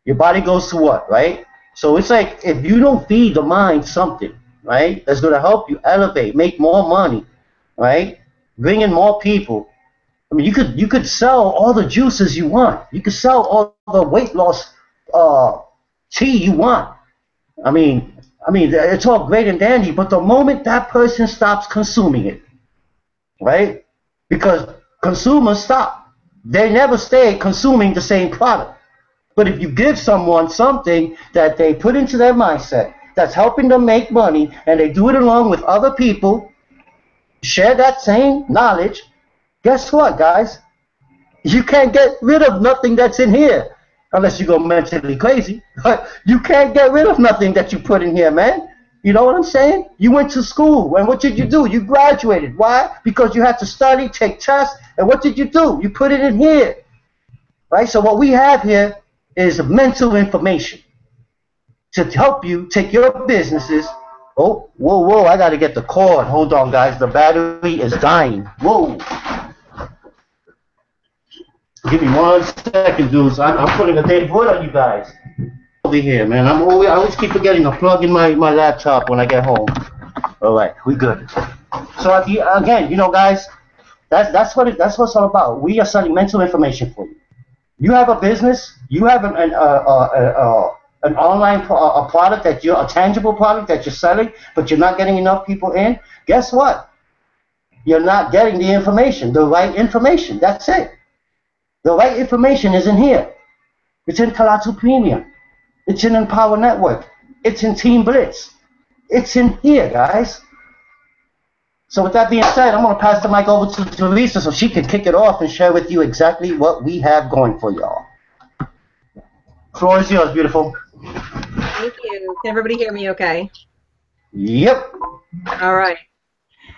Your body goes to what, right? So it's like, if you don't feed the mind something, right, that's going to help you elevate, make more money, right, bring in more people. I mean, you could sell all the juices you want. You could sell all the weight loss tea you want. I mean, it's all great and dandy, but the moment that person stops consuming it, right? Because consumers stop. They never stay consuming the same product. But if you give someone something that they put into their mindset that's helping them make money, and they do it along with other people, share that same knowledge, guess what, guys? You can't get rid of nothing that's in here. Unless you go mentally crazy. But you can't get rid of nothing that you put in here, man. You know what I'm saying? You went to school, and what did you do? You graduated. Why? Because you had to study, take tests, and what did you do? You put it in here. Right? So what we have here is mental information to help you take your businesses. Oh, whoa, I got to get the cord. Hold on, guys. The battery is dying. Whoa. Give me 1 second, dudes. I'm putting a dead wood on you guys. Over here, man. I always keep forgetting to plug in my laptop when I get home. All right, we good. So again, you know, guys, that's what it's all about. We are selling mental information for you. You have a business. You have an online product that a tangible product that you're selling, but you're not getting enough people in. Guess what? You're not getting the information, the right information. That's it. The right information is in here. It's in KALATU Premium. It's in Empower Network. It's in Team Blitz. It's in here, guys. So with that being said, I'm going to pass the mic over to Teresa so she can kick it off and share with you exactly what we have going for y'all. Floor is yours, beautiful. Thank you. Can everybody hear me okay? Yep. All right.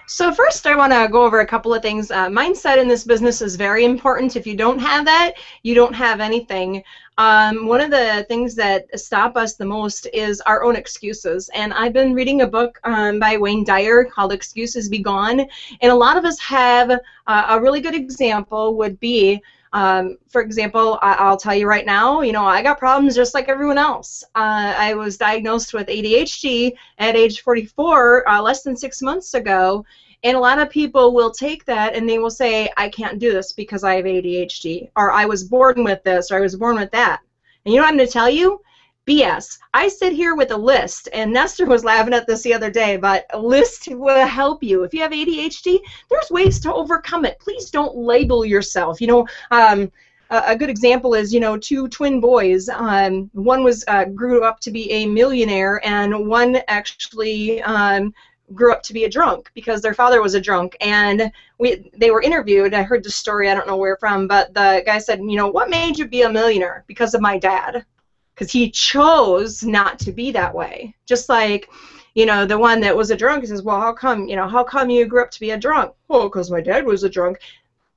So first, I want to go over a couple of things. Mindset in this business is very important. If you don't have that, you don't have anything. One of the things that stop us the most is our own excuses. And I've been reading a book by Wayne Dyer called Excuses Be Gone. And a lot of us have a really good example would be, for example, I'll tell you right now, you know, I got problems just like everyone else. I was diagnosed with ADHD at age 44 less than 6 months ago, and a lot of people will take that and they will say, I can't do this because I have ADHD, or I was born with this, or I was born with that. And you know what I'm going to tell you? BS. I sit here with a list, and Nestor was laughing at this the other day, but a list will help you. If you have ADHD, there's ways to overcome it. Please don't label yourself. You know, a good example is, you know, two twin boys. One was grew up to be a millionaire, and one actually grew up to be a drunk because their father was a drunk. And they were interviewed. I heard the story, I don't know where from, but the guy said, you know, what made you be a millionaire? Because of my dad. Because he chose not to be that way. Just like, you know, the one that was a drunk, he says, well, how come you grew up to be a drunk? Oh, because my dad was a drunk.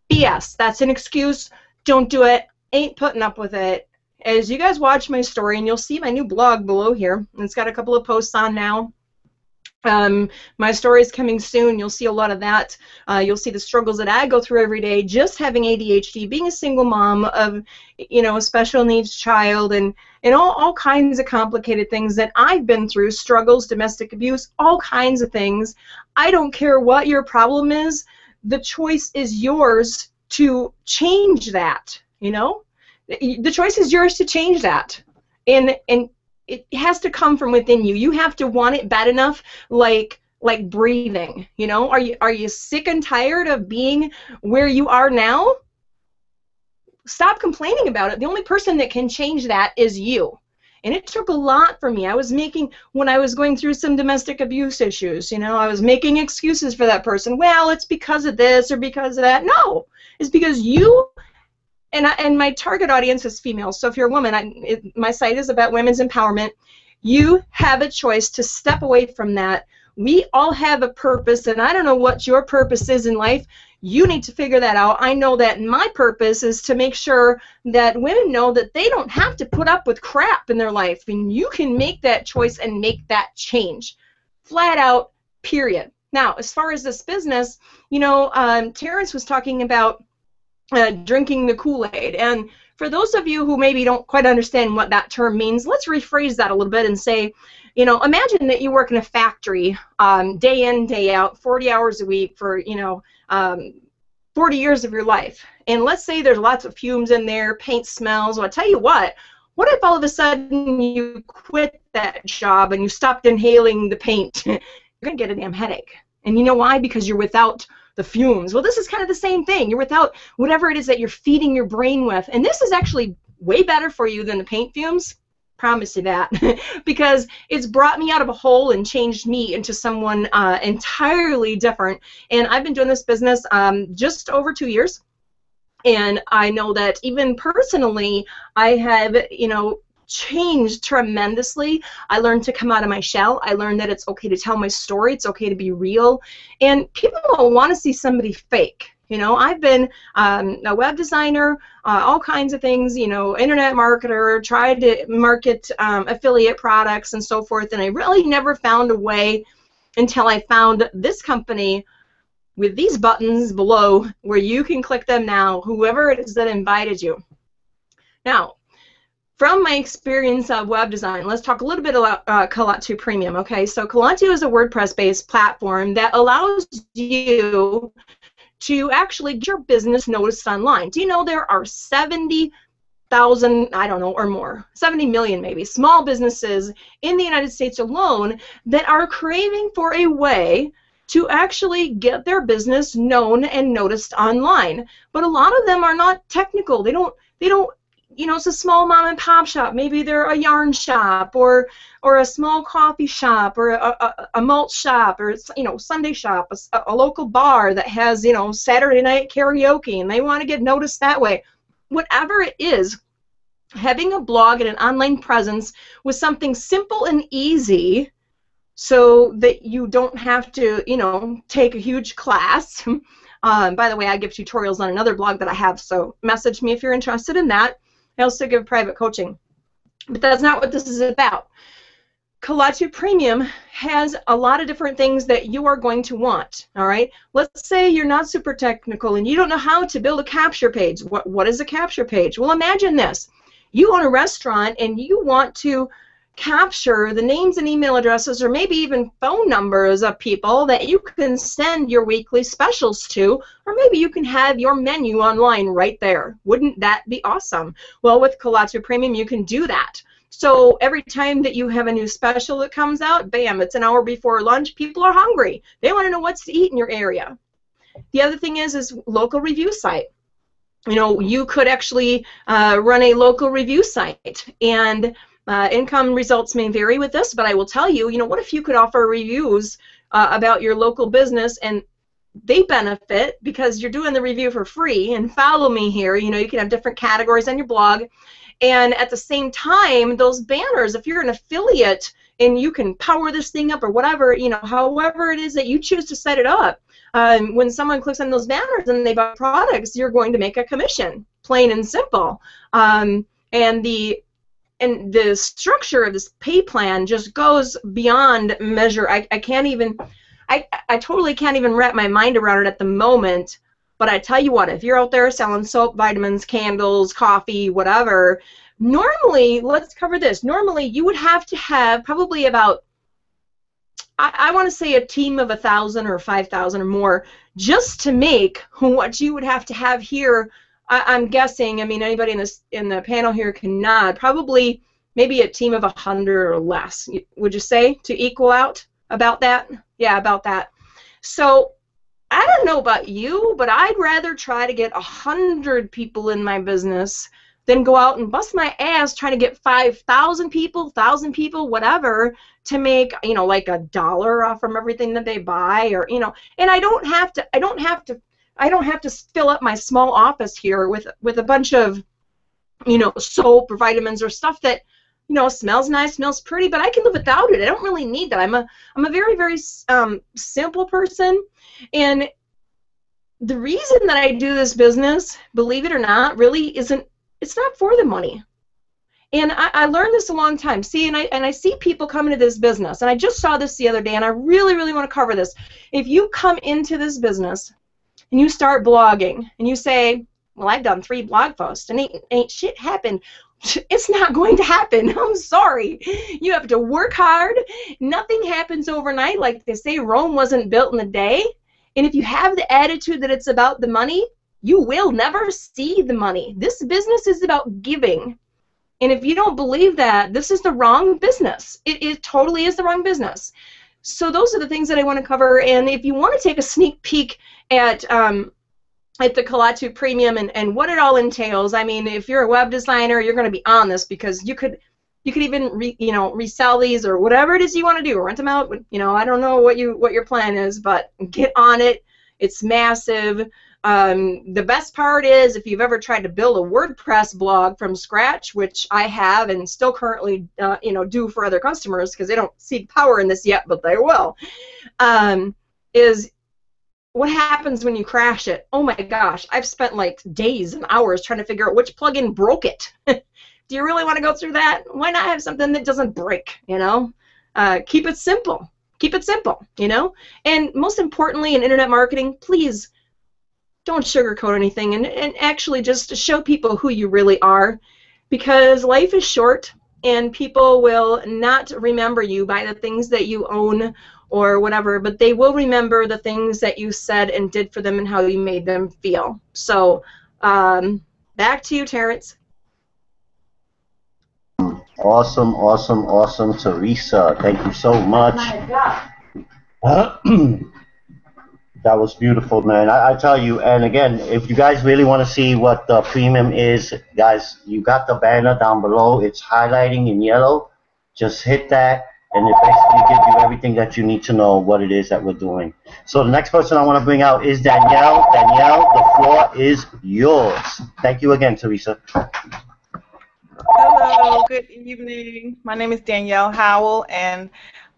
BS. That's an excuse. Don't do it. Ain't putting up with it. As you guys watch my story, and you'll see my new blog below here. It's got a couple of posts on now. My story is coming soon. You'll see a lot of that. You'll see the struggles that I go through every day, just having ADHD, being a single mom of, you know, a special needs child, and all kinds of complicated things that I've been through, struggles, domestic abuse, all kinds of things. I don't care what your problem is. The choice is yours to change that, you know? The choice is yours to change that. And it has to come from within you. You have to want it bad enough, like breathing. You know, are you sick and tired of being where you are now? Stop complaining about it. The only person that can change that is you. And it took a lot for me. When I was going through some domestic abuse issues, you know, I was making excuses for that person. Well, it's because of this or because of that. No, it's because you. And my target audience is females, so if you're a woman, my site is about women's empowerment. You have a choice to step away from that. We all have a purpose, and I don't know what your purpose is in life. You need to figure that out. I know that my purpose is to make sure that women know that they don't have to put up with crap in their life, and you can make that choice and make that change. Flat out, period. Now, as far as this business, you know, Terrence was talking about drinking the Kool-Aid. And for those of you who maybe don't quite understand what that term means, let's rephrase that a little bit and say, you know, imagine that you work in a factory day in, day out, 40 hours a week for, you know, 40 years of your life. And let's say there's lots of fumes in there, paint smells. Well, I tell you what if all of a sudden you quit that job and you stopped inhaling the paint? You're going to get a damn headache. And you know why? Because you're without the fumes. Well, this is kind of the same thing. You're without whatever it is that you're feeding your brain with. And this is actually way better for you than the paint fumes. Promise you that. Because it's brought me out of a hole and changed me into someone entirely different. And I've been doing this business just over 2 years. And I know that even personally, I have, you know, changed tremendously. I learned to come out of my shell. I learned that it's okay to tell my story. It's okay to be real. And people don't want to see somebody fake. You know, I've been a web designer, all kinds of things, you know, internet marketer, tried to market affiliate products and so forth, and I really never found a way until I found this company with these buttons below where you can click them now, whoever it is that invited you. Now, from my experience of web design, let's talk a little bit about KALATU Premium. Okay, so KALATU is a WordPress-based platform that allows you to actually get your business noticed online. Do you know there are 70,000, I don't know, or more, 70 million maybe, small businesses in the United States alone that are craving for a way to actually get their business known and noticed online. But a lot of them are not technical. They don't, you know, it's a small mom and pop shop. Maybe they're a yarn shop or a small coffee shop or a malt shop or, you know, Sunday shop, a local bar that has, you know, Saturday night karaoke and they want to get noticed that way. Whatever it is, having a blog and an online presence with something simple and easy so that you don't have to, you know, take a huge class. By the way, I give tutorials on another blog that I have, so message me if you're interested in that. I also give private coaching. But that's not what this is about. KALATU Premium has a lot of different things that you are going to want, all right? Let's say you're not super technical and you don't know how to build a capture page. What is a capture page? Well, imagine this. You own a restaurant and you want to capture the names and email addresses or maybe even phone numbers of people that you can send your weekly specials to, or maybe you can have your menu online right there. Wouldn't that be awesome? Well, with KALATU Premium, you can do that. So every time that you have a new special that comes out, bam, it's an hour before lunch, people are hungry. They want to know what's to eat in your area. The other thing is local review site. You know, you could actually run a local review site, and income results may vary with this, but I will tell you, you know, what if you could offer reviews about your local business, and they benefit because you're doing the review for free. And follow me here. You know, you can have different categories on your blog. And at the same time, those banners, if you're an affiliate and you can power this thing up or whatever, you know, however it is that you choose to set it up, when someone clicks on those banners and they buy products, you're going to make a commission, plain and simple. And the structure of this pay plan just goes beyond measure. I can't even, I totally can't even wrap my mind around it at the moment. But I tell you what, if you're out there selling soap, vitamins, candles, coffee, whatever, normally, let's cover this. Normally, you would have to have probably about, I want to say a team of 1,000 or 5,000 or more just to make what you would have to have here. I'm guessing, I mean, anybody in the panel here can nod, probably maybe a team of 100 or less, would you say, to equal out about that? Yeah, about that. So I don't know about you, but I'd rather try to get 100 people in my business than go out and bust my ass trying to get 5,000 people, 1,000 people, whatever, to make, you know, like $1 off from everything that they buy, or, you know, and I don't have to fill up my small office here with a bunch of, you know, soap or vitamins or stuff that, you know, smells nice, smells pretty, but I can live without it. I don't really need that. I'm a very, very simple person, and the reason that I do this business, believe it or not, really isn't, it's not for the money. And I learned this a long time. See, and I see people come into this business, and I just saw this the other day, and I really, really want to cover this. If you come into this business and you start blogging, and you say, well, I've done 3 blog posts, and ain't shit happened, it's not going to happen. I'm sorry. You have to work hard. Nothing happens overnight. Like they say, Rome wasn't built in a day. And if you have the attitude that it's about the money, you will never see the money. This business is about giving. And if you don't believe that, this is the wrong business. It totally is the wrong business. So those are the things that I want to cover. And if you want to take a sneak peek at the KALATU Premium and what it all entails, I mean, if you're a web designer, you're going to be on this, because you could even resell these or whatever it is you want to do, rent them out. You know, I don't know what your plan is, but get on it. It's massive. The best part is, if you've ever tried to build a WordPress blog from scratch, which I have and still currently do for other customers, because they don't see power in this yet, but they will, is what happens when you crash it. Oh my gosh, I've spent like days and hours trying to figure out which plugin broke it. Do you really want to go through that? Why not have something that doesn't break, you know? Keep it simple. Keep it simple, you know? And most importantly, in internet marketing, please don't sugarcoat anything, and actually just show people who you really are, because life is short and people will not remember you by the things that you own or whatever, but they will remember the things that you said and did for them and how you made them feel. So back to you, Terrence. Awesome, awesome, awesome, Teresa. Thank you so much. That was beautiful, man. I tell you, and again, if you guys really want to see what the premium is, guys, you got the banner down below. It's highlighting in yellow. Just hit that, and it basically gives you everything that you need to know what it is that we're doing. So the next person I want to bring out is Danielle. Danielle, the floor is yours. Thank you again, Teresa. Hello, good evening. My name is Danielle Howell, and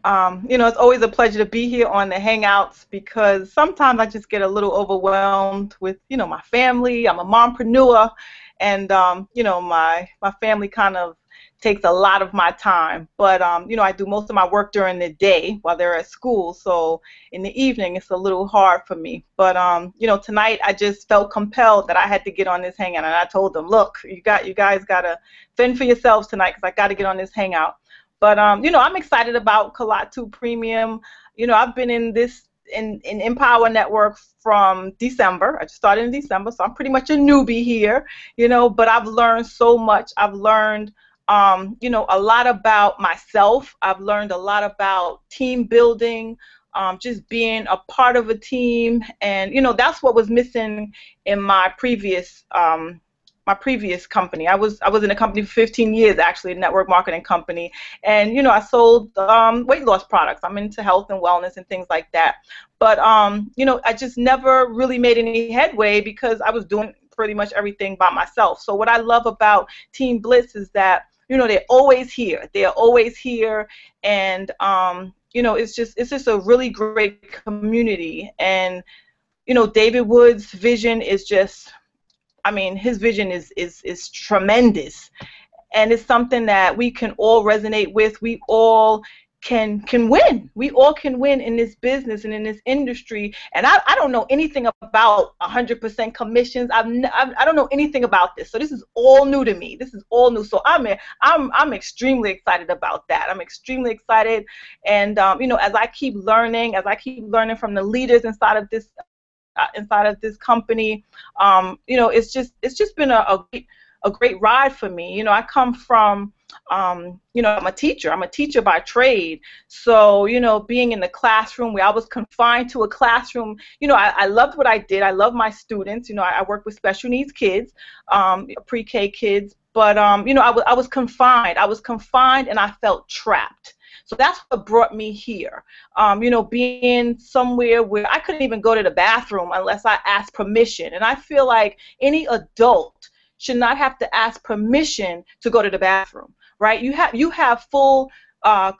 it's always a pleasure to be here on the Hangouts, because sometimes I just get a little overwhelmed with, my family. I'm a mompreneur, and, my family kind of takes a lot of my time. But, I do most of my work during the day while they're at school, so in the evening it's a little hard for me. But, tonight I just felt compelled that I had to get on this Hangout, and I told them, look, you guys got to fend for yourselves tonight, because I got to get on this Hangout. But, I'm excited about KALATU Premium. I've been in Empower Network from December. I just started in December, so I'm pretty much a newbie here, but I've learned so much. I've learned, a lot about myself. I've learned a lot about team building, just being a part of a team. And, that's what was missing in my previous my previous company. I was in a company for 15 years, actually, a network marketing company, and you know, I sold weight loss products. I'm into health and wellness and things like that. But you know, I just never really made any headway because I was doing pretty much everything by myself. So what I love about Team Blitz is that, you know, they're always here. They're always here, and you know, it's just a really great community. And you know, David Wood's vision is just, I mean, his vision is tremendous, and it's something that we can all resonate with. We all can win. We all can win in this business and in this industry. And I don't know anything about 100% commissions. I don't know anything about this. So this is all new to me. This is all new. So I'm extremely excited about that. I'm extremely excited. And you know, as I keep learning from the leaders inside of this company, you know, it's just been a great ride for me. You know, I come from, you know, I'm a teacher by trade. So, you know, being in the classroom where I was confined to a classroom, you know, I loved what I did. I love my students. You know, I work with special needs kids, pre-K kids, but, you know, I was confined. I was confined and I felt trapped. So that's what brought me here. You know, being somewhere where I couldn't even go to the bathroom unless I asked permission. And I feel like any adult should not have to ask permission to go to the bathroom, right? You have full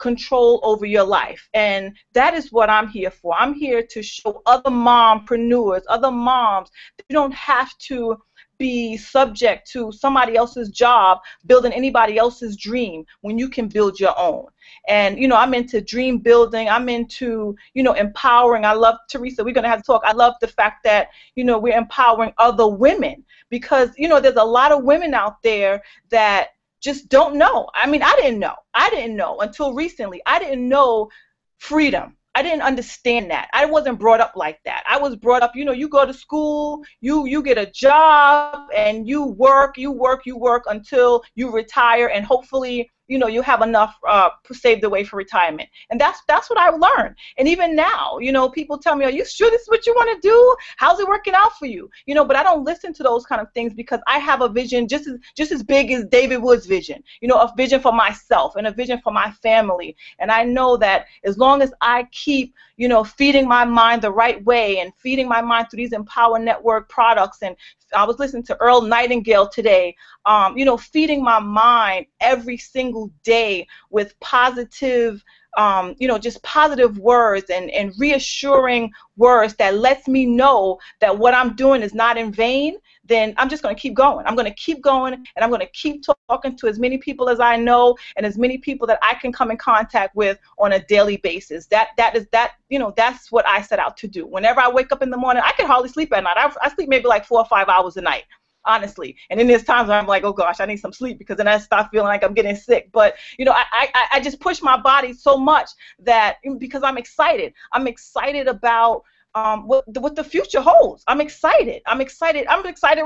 control over your life, and that is what I'm here for. I'm here to show other mompreneurs, other moms, that you don't have to be subject to somebody else's job building anybody else's dream when you can build your own. And you know, I'm into dream building. I'm into, you know, empowering. I love, Teresa, we're gonna have to talk. I love the fact that, you know, we're empowering other women, because you know, there's a lot of women out there that just don't know. I mean, I didn't know until recently. I didn't know freedom. I didn't understand that. I wasn't brought up like that. I was brought up, you know, you go to school, you get a job, and you work until you retire, and hopefully, you know, you have enough saved away for retirement. And that's what I learned. And even now, you know, people tell me, are you sure this is what you want to do? How's it working out for you? You know, but I don't listen to those kind of things, because I have a vision just as big as David Wood's vision, you know, a vision for myself and a vision for my family. And I know that as long as I keep, you know, feeding my mind the right way and feeding my mind through these Empower Network products, and I was listening to Earl Nightingale today, you know, feeding my mind every single day with positive, you know, just positive words and reassuring words that lets me know that what I'm doing is not in vain, then I'm just going to keep going. I'm going to keep going, and I'm going to keep talking to as many people as I know and as many people that I can come in contact with on a daily basis. You know, that's what I set out to do. Whenever I wake up in the morning, I can hardly sleep at night. I sleep maybe like 4 or 5 hours a night, honestly. And then there's times where I'm like, oh gosh, I need some sleep, because then I start feeling like I'm getting sick. But you know, I just push my body so much that, because I'm excited. I'm excited about what the future holds. I'm excited. I'm excited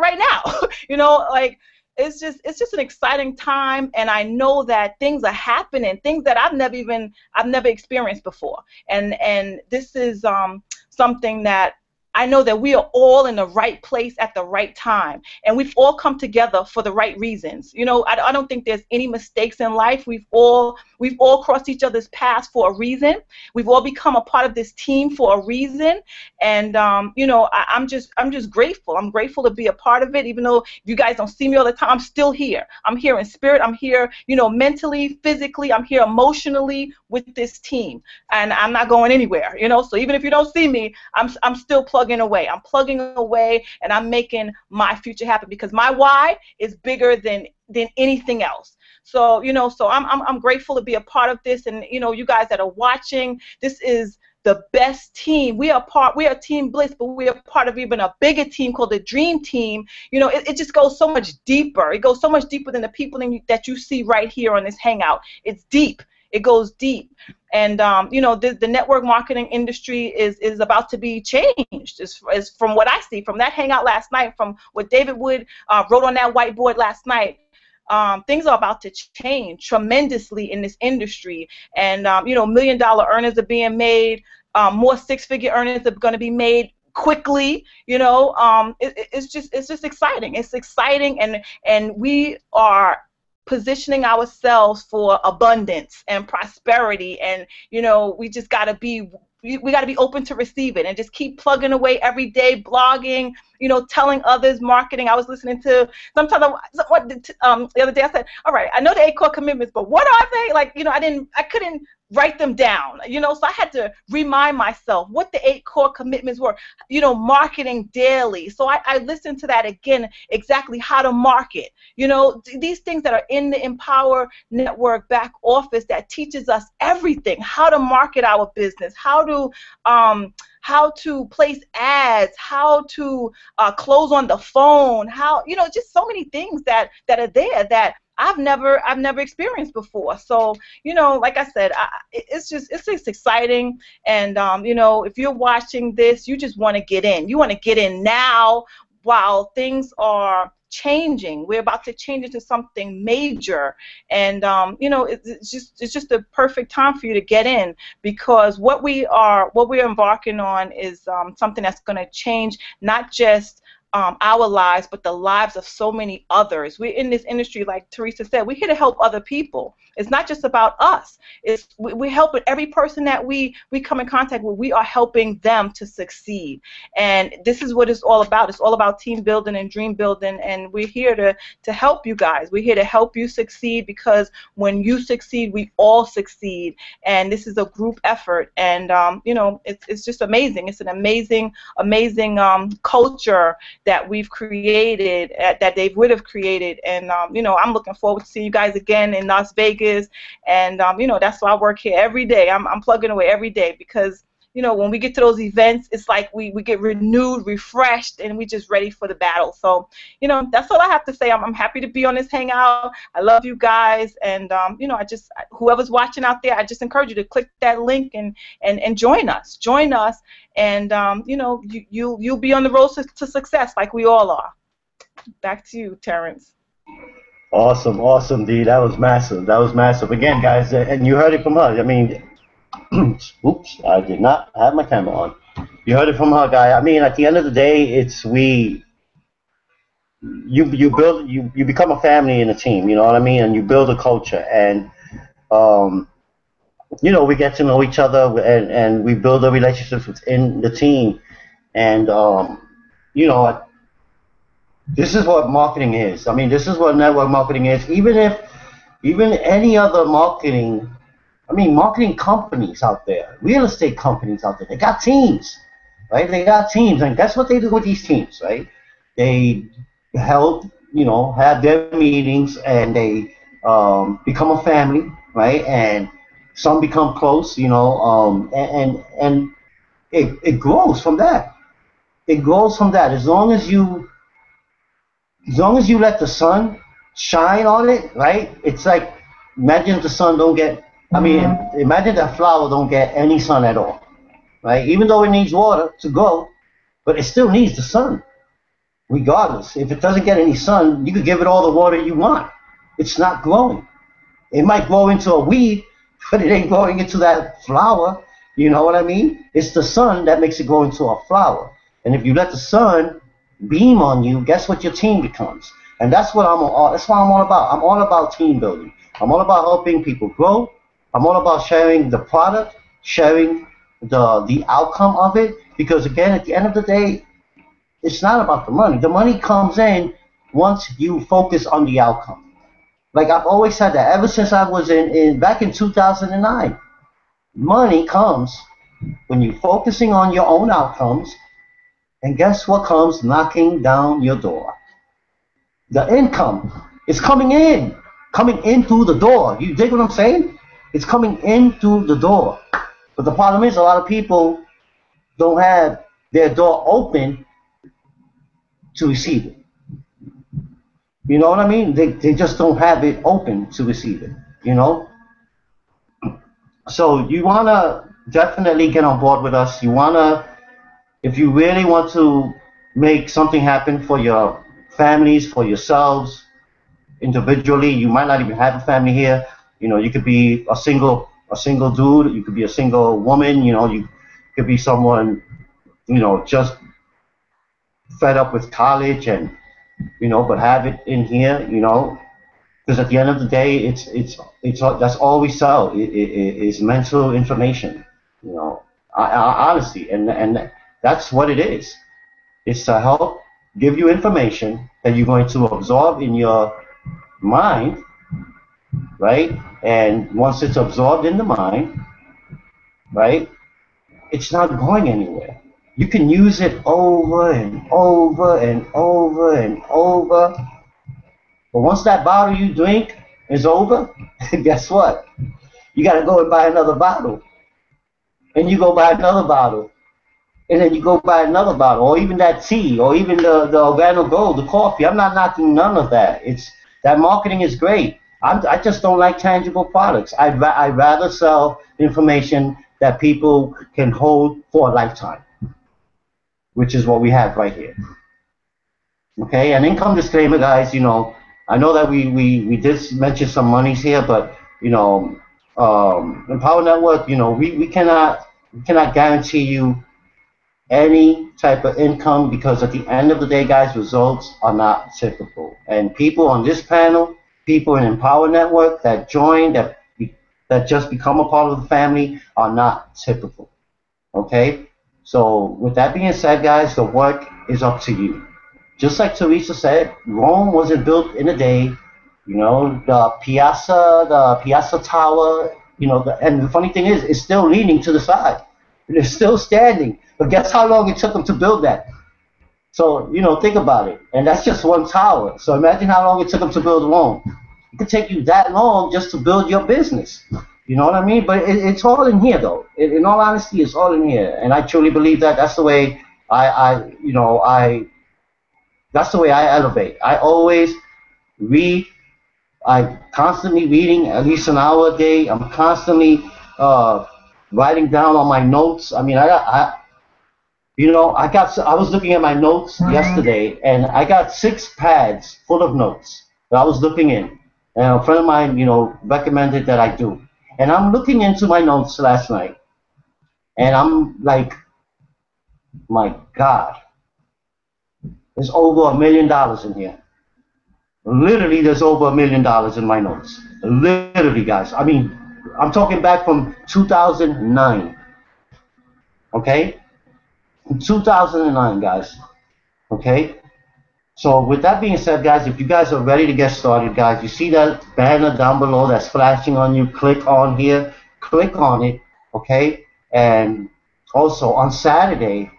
right now. You know, like it's just an exciting time, and I know that things are happening, things that I've never experienced before. And this is something that I know that we are all in the right place at the right time, and we've all come together for the right reasons. You know, I don't think there's any mistakes in life. We've all crossed each other's paths for a reason. We've all become a part of this team for a reason, and you know, I'm just grateful. I'm grateful to be a part of it, even though you guys don't see me all the time. I'm still here. I'm here in spirit. I'm here, you know, mentally, physically. I'm here emotionally with this team, and I'm not going anywhere. You know, so even if you don't see me, I'm still plugging away. I'm plugging away, and I'm making my future happen, because my why is bigger than anything else. So, you know, so I'm grateful to be a part of this. And you know, you guys that are watching, this is the best team. We are Team Blitz, but we are part of even a bigger team called the Dream Team. You know, it just goes so much deeper. It goes so much deeper than the people that you see right here on this hangout. It's deep. It goes deep. And you know, the network marketing industry is about to be changed. Is from what I see from that hangout last night, from what David Wood wrote on that whiteboard last night. Things are about to change tremendously in this industry, and you know, $1 million earners are being made. More 6-figure earners are going to be made quickly. It's just exciting. It's exciting, and we are positioning ourselves for abundance and prosperity, and we just got to be we got to be open to receive it and just keep plugging away every day, blogging, telling others, marketing. I was listening to sometimes the other day I said, all right, I know the 8 core commitments, but what are they? Like, I couldn't write them down, so I had to remind myself what the 8 core commitments were, marketing daily. So I listened to that again, exactly how to market, these things that are in the Empower Network back office that teaches us everything, how to market our business, how to place ads, how to close on the phone, how, just so many things that are there that I've never experienced before. So, like I said, it's just exciting. And, if you're watching this, you just want to get in. You want to get in now while things are changing. We're about to change into something major, and it's just the perfect time for you to get in, because what we're embarking on is something that's going to change not just our lives, but the lives of so many others. We're in this industry, like Teresa said, we're here to help other people. It's not just about us. We're helping every person that we come in contact with. We are helping them to succeed. And this is what it's all about. It's all about team building and dream building. And we're here to help you guys. We're here to help you succeed, because when you succeed, we all succeed. And this is a group effort. And, it's just amazing. It's an amazing culture that we've created, that they would have created. And, I'm looking forward to seeing you guys again in Las Vegas. And, that's why I work here every day. I'm plugging away every day, because, when we get to those events, it's like we get renewed, refreshed, and we just ready for the battle. So, that's all I have to say. I'm happy to be on this hangout. I love you guys. And, whoever's watching out there, I just encourage you to click that link and join us. Join us. And, you'll be on the road to success like we all are. Back to you, Terrence. Awesome, Dee. That was massive. Again, guys, and you heard it from her. I mean, oops, I did not have my camera on. You heard it from her, guy. I mean, at the end of the day, it's you become a family in a team. You know what I mean? And you build a culture, and we get to know each other, and we build a relationships within the team, and this is what marketing is. I mean, this is what network marketing is. Even any other marketing, marketing companies out there, real estate companies out there, they got teams, right? They got teams, and guess what they do with these teams, right? They help, have their meetings, and they become a family, right? And some become close, and it grows from that. It grows from that. As long as you let the sun shine on it, right? It's like, imagine the sun don't get, imagine that flower don't get any sun at all, right? Even though it needs water to grow, but it still needs the sun, regardless. If it doesn't get any sun, you could give it all the water you want. It's not growing. It might grow into a weed, but it ain't growing into that flower. You know what I mean? It's the sun that makes it grow into a flower. And if you let the sun beam on you, guess what your team becomes? And that's what that's what I'm all about. I'm all about team building. I'm all about helping people grow. I'm all about sharing the product, sharing the outcome of it. Because again, at the end of the day, it's not about the money. The money comes in once you focus on the outcome. Like I've always said that ever since I was back in 2009. Money comes when you're focusing on your own outcomes. And guess what comes knocking down your door? The income is coming in through the door. You dig what I'm saying? It's coming in through the door. But the problem is a lot of people don't have their door open to receive it. You know what I mean? They just don't have it open to receive it, So you want to definitely get on board with us. If you really want to make something happen for your families, for yourselves, individually, you might not even have a family here. You could be a single dude. You could be a single woman. You could be someone, just fed up with college and, but have it in here, because at the end of the day, that's all we sell is mental information, honestly, and that's what it is. It's to help give you information that you're going to absorb in your mind, right? And once it's absorbed in the mind, right, it's not going anywhere. You can use it over and over and over and over. But once that bottle you drink is over, guess what? You got to go and buy another bottle. And you go buy another bottle. And then you go buy another bottle. Or even that tea. Or even the Organo Gold, the coffee. I'm not knocking none of that. That marketing is great. I just don't like tangible products. I'd rather sell information that people can hold for a lifetime, which is what we have right here. Okay, and income disclaimer, guys. I know that we did mention some monies here, but Empower Network, we cannot guarantee you any type of income, because at the end of the day, guys, results are not typical. And people on this panel, people in Empower Network that join, that just become a part of the family, are not typical. Okay? So with that being said, guys, the work is up to you. Just like Teresa said, Rome wasn't built in a day. The Piazza Tower, and the funny thing is, it's still leaning to the side. It's still standing. But guess how long it took them to build that? So, think about it. And that's just one tower. So imagine how long it took them to build Rome. It could take you that long just to build your business. You know what I mean? But it's all in here, though. In all honesty, it's all in here. And I truly believe that. That's the way that's the way I elevate. I always read. I'm constantly reading at least an hour a day. I'm constantly writing down on my notes. I mean, I was looking at my notes yesterday, and I got 6 pads full of notes that I was looking in. And a friend of mine, recommended that I do. And I'm looking into my notes last night, and I'm like, my God, there's over $1 million in here. Literally, there's over $1 million in my notes. Literally, guys. I mean, I'm talking back from 2009. Okay? 2009, guys. Okay? So with that being said, guys, if you guys are ready to get started, guys, you see that banner down below that's flashing on you, click on here, click on it, okay? And also on Saturday,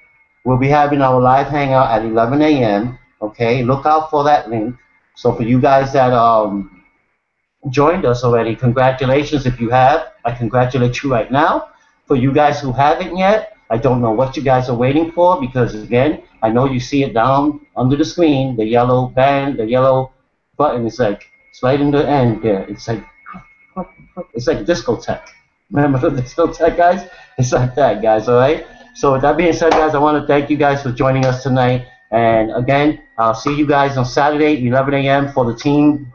we'll be having our live hangout at 11 a.m., okay? Look out for that link. So for you guys that joined us already, congratulations. If you have, I congratulate you right now. For you guys who haven't yet, I don't know what you guys are waiting for, because again, I know you see it down under the screen, the yellow band, the yellow button. It's right in the end there. It's like discotheque. Remember the discotheque, guys? It's like that, guys. All right. So with that being said, guys, I want to thank you guys for joining us tonight. And again, I'll see you guys on Saturday, 11 a.m. for the Team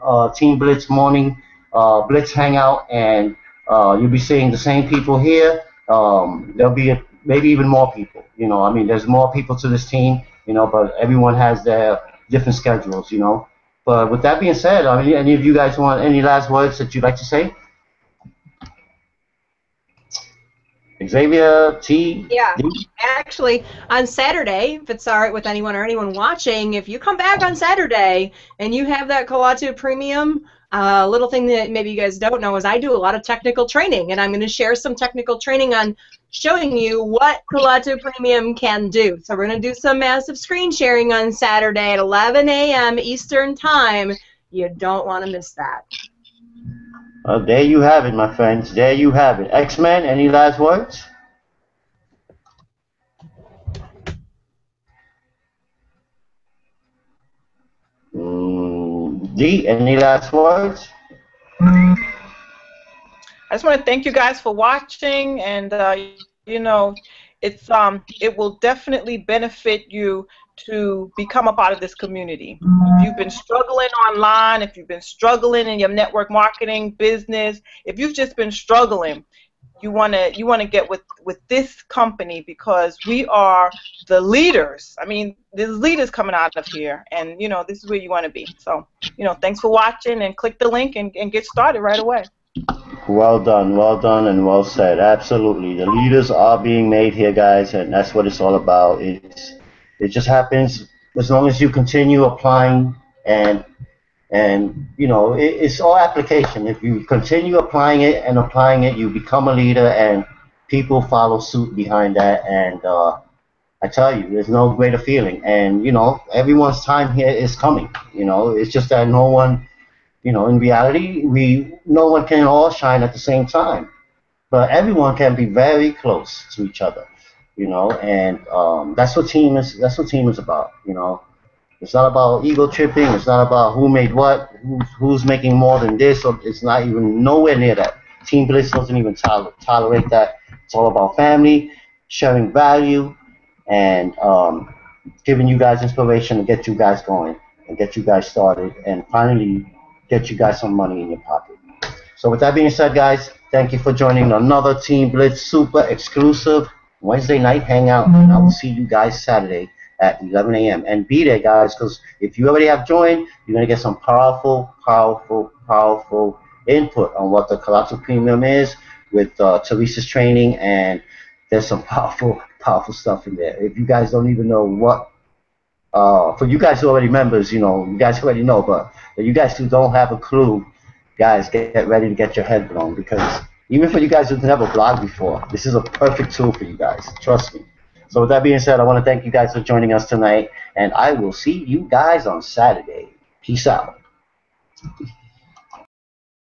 Blitz morning Blitz hangout, and you'll be seeing the same people here. There'll be maybe even more people. I mean, there's more people to this team, but everyone has their different schedules, But with that being said, I mean, any of you guys want any last words that you'd like to say? Xavier, T? Yeah, D? actually, on Saturday, if it's all right with anyone or anyone watching, if you come back on Saturday and you have that KALATU Premium, little thing that maybe you guys don't know is I do a lot of technical training, and I'm going to share some technical training on showing you what KALATU Premium can do. So we're going to do some massive screen sharing on Saturday at 11 a.m. Eastern Time. You don't want to miss that. There you have it, my friends. There you have it. X-Men, any last words? D, any last words? I just want to thank you guys for watching, and it will definitely benefit you to become a part of this community. If you've been struggling online, if you've been struggling in your network marketing business, if you've just been struggling, you wanna get with this company because we are the leaders. I mean, there's leaders coming out of here, and this is where you want to be. So thanks for watching, and click the link and get started right away. Well done, and well said. Absolutely, the leaders are being made here, guys, and that's what it's all about. It just happens as long as you continue applying, and it's all application. If you continue applying it, you become a leader, and people follow suit behind that. And I tell you, there's no greater feeling. And everyone's time here is coming. It's just that no one. In reality, no one can all shine at the same time, but everyone can be very close to each other, and that's what team is. That's what team is about. It's not about ego tripping. It's not about who made what, who's making more than this. Or it's not even nowhere near that. Team Blitz doesn't even tolerate that. It's all about family, sharing value, and giving you guys inspiration to get you guys going and get you guys started, and finally get you guys some money in your pocket. So with that being said, guys, thank you for joining another Team Blitz super exclusive Wednesday night hangout. And I will see you guys Saturday at 11 a.m. And be there, guys, because if you already have joined, you're going to get some powerful input on what the KALATU Premium is with Teresa's training, and there's some powerful stuff in there. If you guys don't even know what, for you guys who are already members, you guys already know, but for you guys who don't have a clue, guys, get ready to get your head blown, because even for you guys who've never blogged before, this is a perfect tool for you guys. Trust me. So with that being said, I want to thank you guys for joining us tonight, and I will see you guys on Saturday. Peace out.